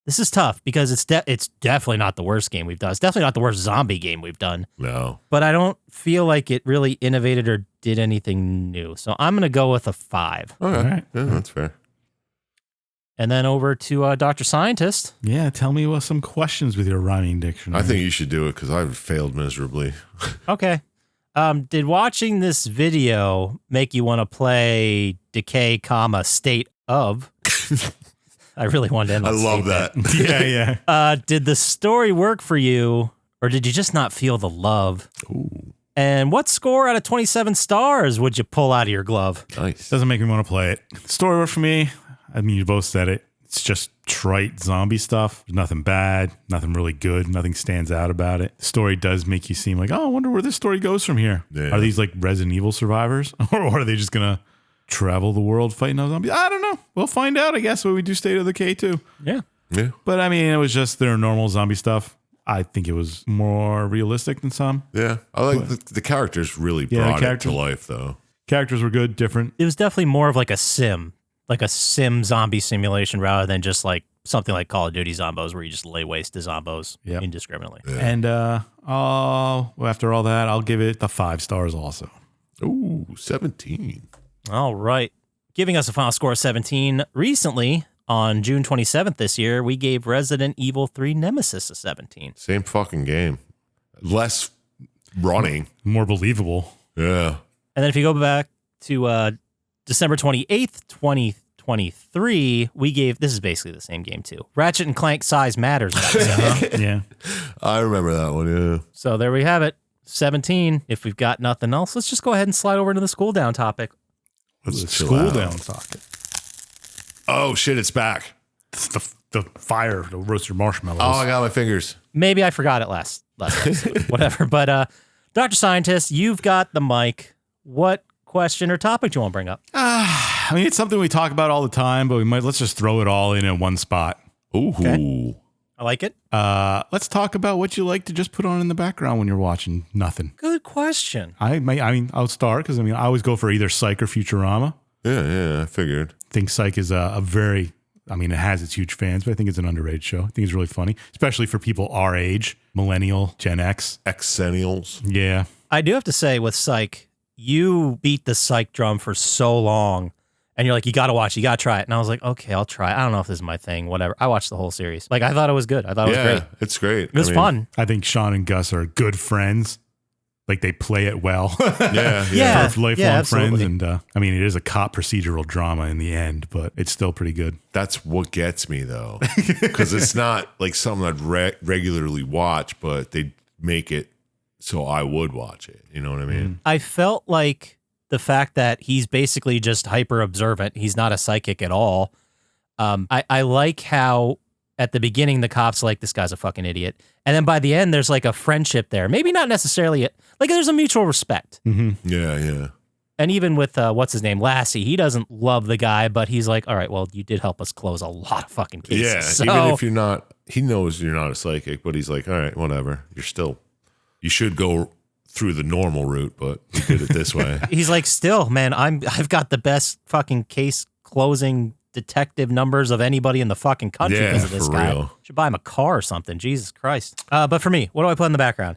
This is tough because it's definitely not the worst game we've done. It's definitely not the worst zombie game we've done. No. But I don't feel like it really innovated or did anything new. So I'm going to go with a 5. Okay. All right. Yeah, that's fair. And then over to Dr. Syintist. Yeah, tell me some questions with your rhyming dictionary. I think you should do it because I've failed miserably. Okay. Did watching this video make you want to play Decay, State of? I really wanted to end I on love state that. Yeah. Did the story work for you, or did you just not feel the love? Ooh, And what score out of 27 stars would you pull out of your glove? nice. Doesn't make me want to play it. Story worked for me. I mean, you both said it. It's just trite zombie stuff. There's nothing bad, nothing really good, nothing stands out about it. The story does make you seem like, oh, I wonder where this story goes from here. Yeah. Are these like Resident Evil survivors? Or are they just going to travel the world fighting those zombies? I don't know. We'll find out, I guess, when we do State of Decay too. Yeah. Yeah. But I mean, it was just their normal zombie stuff. I think it was more realistic than some. Yeah. I like the characters really brought it to life, though. Characters were good, different. It was definitely more of like a sim zombie simulation rather than just like something like Call of Duty Zombos where you just lay waste to Zombos indiscriminately. Yeah. And after all that, I'll give it the 5 stars also. Ooh, 17. All right. Giving us a final score of 17. Recently, on June 27th this year, we gave Resident Evil 3 Nemesis a 17. Same fucking game. Less running. More believable. Yeah. And then if you go back to December 28th, 2023, we gave, this is basically the same game too, Ratchet and Clank Size Matters. Yeah. I remember that one, yeah. So there we have it, 17. If we've got nothing else, let's just go ahead and slide over into the school down topic. Let's chill School out. down socket. Oh, shit, it's back. It's the fire, the roasted marshmallows. Oh, I got my fingers. Maybe I forgot it last episode, whatever. But Dr. Syintist, you've got the mic. What question or topic do you want to bring up? I mean, it's something we talk about all the time, but let's just throw it all in one spot. Ooh. Okay. I like it. Let's talk about what you like to just put on in the background when you're watching nothing. Good question. I'll start because I always go for either Psych or Futurama. Yeah, I figured. I think Psych is a very, it has its huge fans, but I think it's an underrated show. I think it's really funny, especially for people our age, millennial, Gen X. Exennials. Yeah. I do have to say with Psych, you beat the Psych drum for so long. And you're like, you got to watch, you got to try it. And I was like, okay, I'll try it. I don't know if this is my thing, whatever. I watched the whole series. Like, I thought it was good. I thought it was great. It's great. It was fun. I think Sean and Gus are good friends. Like, they play it well. Yeah. Yeah. Lifelong friends. absolutely. And, it is a cop procedural drama in the end, but it's still pretty good. That's what gets me, though. Because it's not like something I'd regularly watch, but they make it so I would watch it. You know what I mean? I felt like the fact that he's basically just hyper observant. He's not a psychic at all. I like how at the beginning the cops are like, this guy's a fucking idiot. And then by the end, there's like a friendship there. Maybe not necessarily, like there's a mutual respect. Mm-hmm. Yeah. And even with, what's his name, Lassie, he doesn't love the guy, but he's like, all right, well, you did help us close a lot of fucking cases. Yeah, So, even if you're not, he knows you're not a psychic, but he's like, all right, whatever. You should go through the normal route, but he did it this way. he's like, still, man, I've got the best fucking case closing detective numbers of anybody in the fucking country Yeah, because of this for guy. real. Should buy him a car or something. Jesus Christ. But for me, what do I put in the background?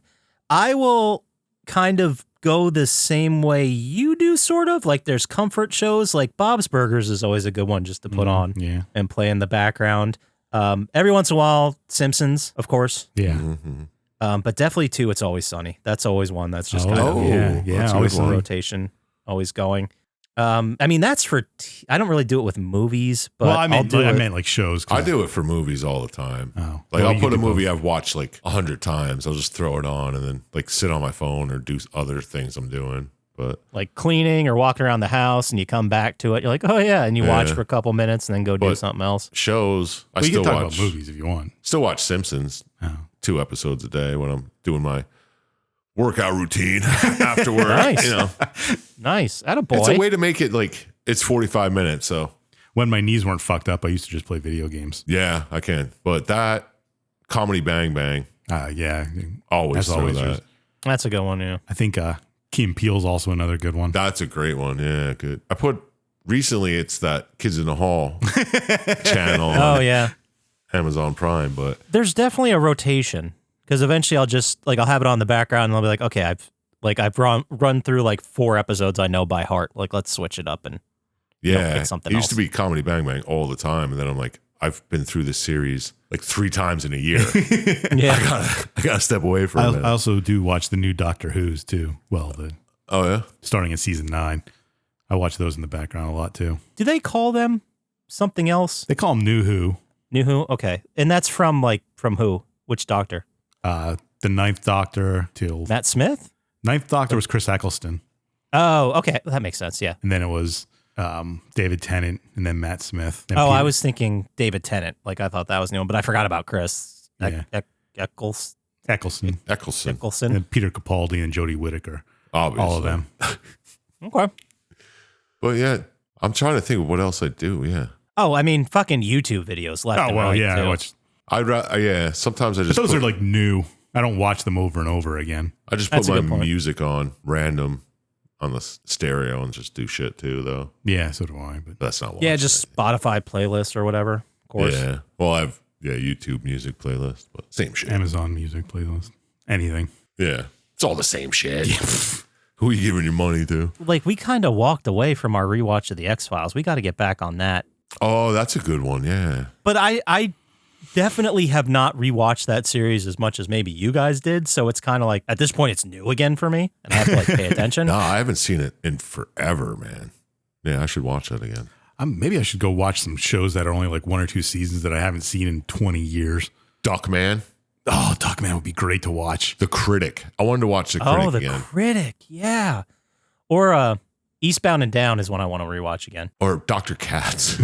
I will kind of go the same way you do, sort of. Like there's comfort shows, like Bob's Burgers is always a good one just to put on and play in the background. Every once in a while, Simpsons, of course. Yeah. Mm-hmm. But definitely too, It's Always Sunny. That's always one that's just kind of yeah. Always in rotation, always going. That's for. I don't really do it with movies, but Well, I meant it. like shows. I do it for movies all the time. Oh. Like Well, I'll you put can a do movie both. I've watched like 100 times. I'll just throw it on and then like sit on my phone or do other things I'm doing. But like cleaning or walking around the house, and you come back to it. You're like, oh yeah, and you watch for a couple minutes, and then go do But- something else. shows, I Well, you still can talk watch about movies if you want. Still watch Simpsons. Oh. 2 episodes a day when I'm doing my workout routine after work. Nice. You know, Nice, attaboy. it's a way to make it like it's 45 minutes. So When my knees weren't fucked up, I used to just play video games. yeah, I can. But that Comedy Bang Bang, Yeah. always That's throw always that. yours. That's a good one. Yeah. I think Key and Peele's also another good one. That's a great one. Yeah, good. I put recently it's that Kids in the Hall channel Oh on yeah. Amazon Prime, but There's definitely a rotation because eventually I'll just like I'll have it on the background and I'll be like, okay, I've run through like 4 episodes I know by heart. Like let's switch it up and yeah, pick something it used else. to be Comedy Bang Bang all the time, and then I'm like, I've been through this series like 3 times in a year. yeah. I gotta step away from it. I also do watch the new Doctor Who's too. Well, Oh yeah, starting in season 9. I watch those in the background a lot too. Do they call them something else? They call them New Who. New Who? Okay, and that's from who? Which Doctor? The 9th Doctor till Matt Smith? 9th Doctor was Chris Eccleston, Oh, okay, that makes sense. Yeah. and then it was David Tennant, and then Matt Smith. Then Oh, I Peter- was thinking David Tennant. Like I thought that was new, but I forgot about Chris Yeah. Eccleston. Eccleston, and Peter Capaldi and Jodie Whittaker. obviously. All of them. Okay. But yeah, I'm trying to think of what else I do. Yeah, Oh, I mean, fucking YouTube videos left. Oh and well, right, yeah. too. I watch. yeah. Sometimes I But just those put, are like new. I don't watch them over and over again. I just That's put a my good point. music on random on the stereo and just do shit too, though. Yeah, so do I. But That's not watching. Yeah, just Spotify playlist or whatever. Of course. Yeah. Well, I have YouTube music playlist, but same shit. Amazon Music playlist, anything. Yeah, it's all the same shit. Who are you giving your money to? Like, we kind of walked away from our rewatch of the X-Files. We got to get back on that. Oh, that's a good one. Yeah. But I definitely have not rewatched that series as much as maybe you guys did. So it's kind of like, at this point, it's new again for me. And I have to like pay attention. No, I haven't seen it in forever, man. Yeah, I should watch that again. Maybe I should go watch some shows that are only like 1 or 2 seasons that I haven't seen in 20 years. Duckman. Oh, Duckman would be great to watch. The Critic. I wanted to watch The Critic Oh, The again. Critic. Yeah. Or Eastbound and Down is one I want to rewatch again. Or Dr. Katz.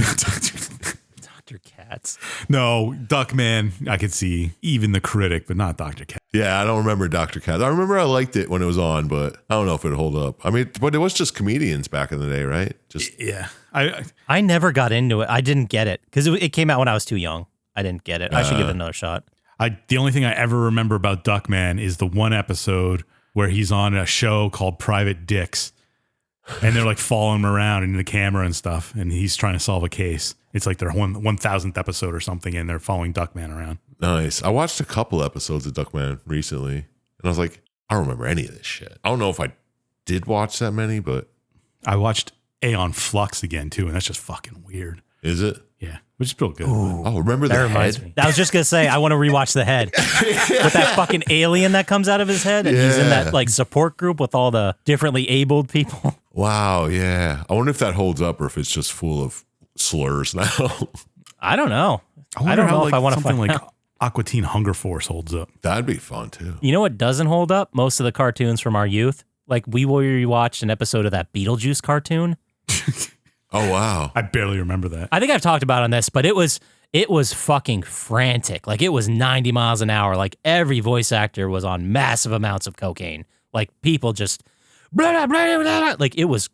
Dr. Katz. No, Duckman, I could see. Even The Critic, but not Dr. Cat. Yeah, I don't remember Dr. Katz. I remember I liked it when it was on, but I don't know if it'd hold up. I mean, but it was just comedians back in the day, right? Just Yeah. I never got into it. I didn't get it because it came out when I was too young. I didn't get it. I should give it another shot. The only thing I ever remember about Duckman is the one episode where he's on a show called Private Dicks. And they're like following him around in the camera and stuff. And he's trying to solve a case. It's like their 1000th episode or something. And they're following Duckman around. nice. I watched a couple episodes of Duckman recently, and I was like, I don't remember any of this shit. I don't know if I did watch that many, but I watched Aeon Flux again too. And that's just fucking weird. is it? Yeah. Which is real good. Oh, remember That the reminds head? me. I was just gonna say I want to rewatch The Head with that fucking alien that comes out of his head, and he's in that like support group with all the differently abled people. Wow, yeah. I wonder if that holds up or if it's just full of slurs now. I don't know. I wonder don't how, know if I want to something find like out. Aqua Teen Hunger Force holds up. That'd be fun too. You know what doesn't hold up? Most of the cartoons from our youth. Like we rewatched an episode of that Beetlejuice cartoon. Oh wow. I barely remember that. I think I've talked about it on this, but it was fucking frantic. Like it was 90 miles an hour. Like every voice actor was on massive amounts of cocaine. Like people just blah, blah, blah, blah, blah. Like it was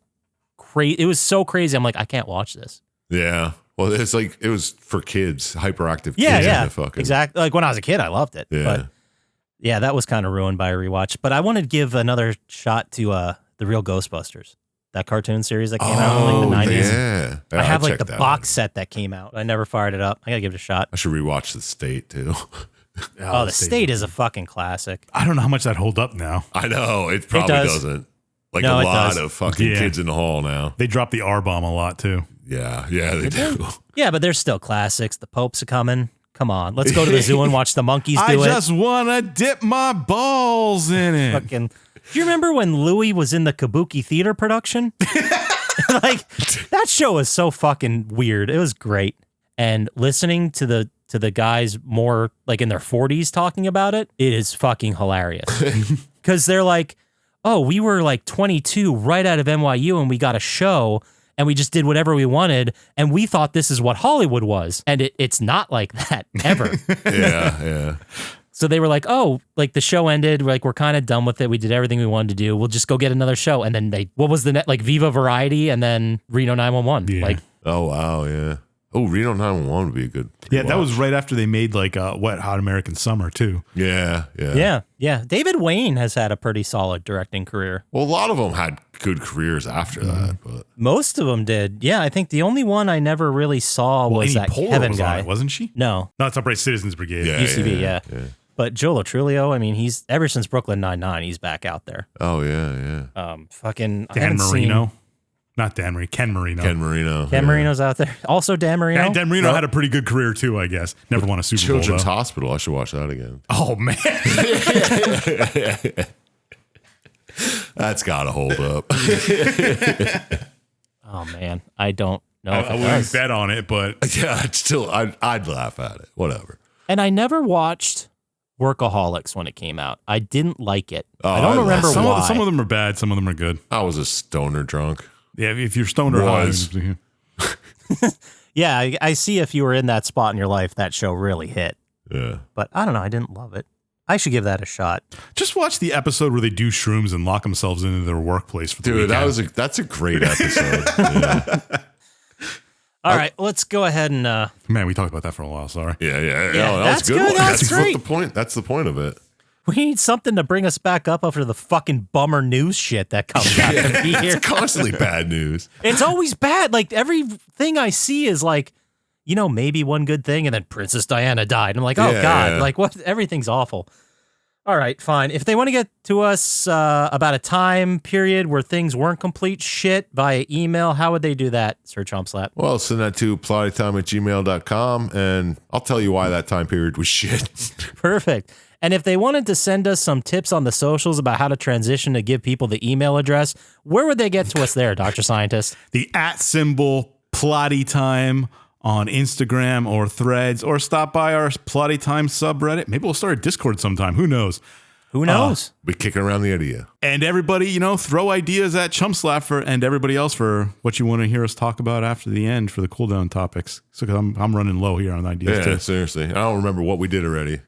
crazy. It was so crazy. I'm like, I can't watch this. Yeah. Well, it's like it was for kids, hyperactive Yeah, kids. yeah, into fucking, exactly. Like when I was a kid, I loved it. Yeah. But yeah, that was kind of ruined by a rewatch. But I wanted to give another shot to The Real Ghostbusters, that cartoon series that came out in like the 90s. Yeah. I have like checked the that box set that came out. I never fired it up. I gotta give it a shot. I should rewatch The State too. Oh, The State is a fucking classic. I don't know how much that hold up now. I know it probably does. doesn't. Like No, a it lot does. of fucking Yeah. kids in the hall now. They drop the R bomb a lot too. Yeah, they do. Yeah, but there's still classics. The Popes are coming. Come on, let's go to the zoo and watch the monkeys do I it. just wanna dip my balls in it. Fucking. Do you remember when Louis was in the Kabuki theater production? Like that show was so fucking weird. It was great. And listening to the guys more like in their 40s talking about it, it is fucking hilarious. Because they're like, oh, we were like 22 right out of NYU and we got a show and we just did whatever we wanted and we thought this is what Hollywood was. And it's not like that ever. Yeah. So they were like, oh, like the show ended. Like, we're kind of done with it. We did everything we wanted to do. We'll just go get another show. And then what was the net? Like Viva Variety and then Reno 911. Yeah. Like, Oh wow, yeah. Oh, Reno 911 would be a good. Yeah, that rewatch. was right after they made like Wet Hot American Summer too. Yeah. yeah. David Wayne has had a pretty solid directing career. Well, a lot of them had good careers after that, but Most of them did. Yeah, I think the only one I never really saw was Amy that Poehler Kevin was guy. on it, wasn't she? No, No, it's Upright Citizens Brigade. yeah, UCB, yeah. But Joe Latrulio, I mean, he's ever since Brooklyn Nine-Nine, he's back out there. Oh yeah. Fucking I Dan haven't seen- Marino. Not Dan Marino. Ken Marino. Ken Marino. Ken Marino's out there. Also Dan Marino. Dan Marino Nope. had a pretty good career too, I guess. Never won a Super Children's Bowl. Hospital. I should watch that again. Oh man. That's got to hold up. Oh man, I don't know if I it wouldn't does. bet on it, but Yeah, it's still, I'd laugh at it. Whatever. And I never watched Workaholics when it came out. I didn't like it. Oh, I don't I remember love why. some of them are bad, some of them are good. I was a stoner drunk. Yeah, if you're stoned or high. Was. Yeah, I see if you were in that spot in your life, that show really hit. Yeah. But I don't know. I didn't love it. I should give that a shot. Just watch the episode where they do shrooms and lock themselves into their workplace for the Dude, weekend. that's a great episode. Yeah. All right, let's go ahead and Man, we talked about that for a while. Sorry. Yeah. Yeah, No, that that's was a good. good. One. That's great. the point. That's the point of it. We need something to bring us back up after the fucking bummer news shit that comes out of here. It's constantly bad news. It's always bad. Like, everything I see is like, maybe one good thing, and then Princess Diana died. I'm like, oh, Yeah, God. yeah. Like, what? Everything's awful. All right, fine. If they want to get to us about a time period where things weren't complete shit via email, how would they do that, Sir Chump Slap? Well, send that to plottytime@gmail.com, and I'll tell you why that time period was shit. Perfect. And if they wanted to send us some tips on the socials about how to transition to give people the email address, where would they get to us there, Dr. Syintist? The @ Plotty Time on Instagram or Threads, or stop by our Plotty Time subreddit. Maybe we'll start a Discord sometime. Who knows? Who knows? We're kicking around the idea. And everybody, throw ideas at Chump Slap and everybody else for what you want to hear us talk about after the end for the cooldown topics. So, because I'm running low here on ideas Yeah, too. seriously. I don't remember what we did already.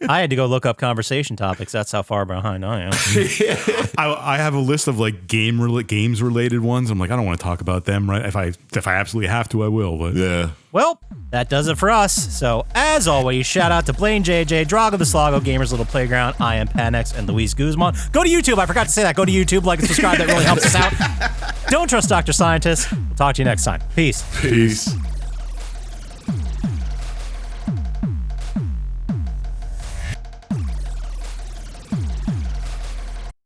I had to go look up conversation topics. That's how far behind I am. I have a list of like games related ones. I'm like, I don't want to talk about them, right? If I absolutely have to, I will. But Yeah. Well, that does it for us. So, as always, shout out to Blaine JJ, Drago the Slago, Gamers Little Playground, I am Panex, and Luis Guzman. Go to YouTube. I forgot to say that. Go to YouTube, like and subscribe. That really helps us out. Don't trust Dr. Syintist. We'll talk to you next time. Peace. Peace.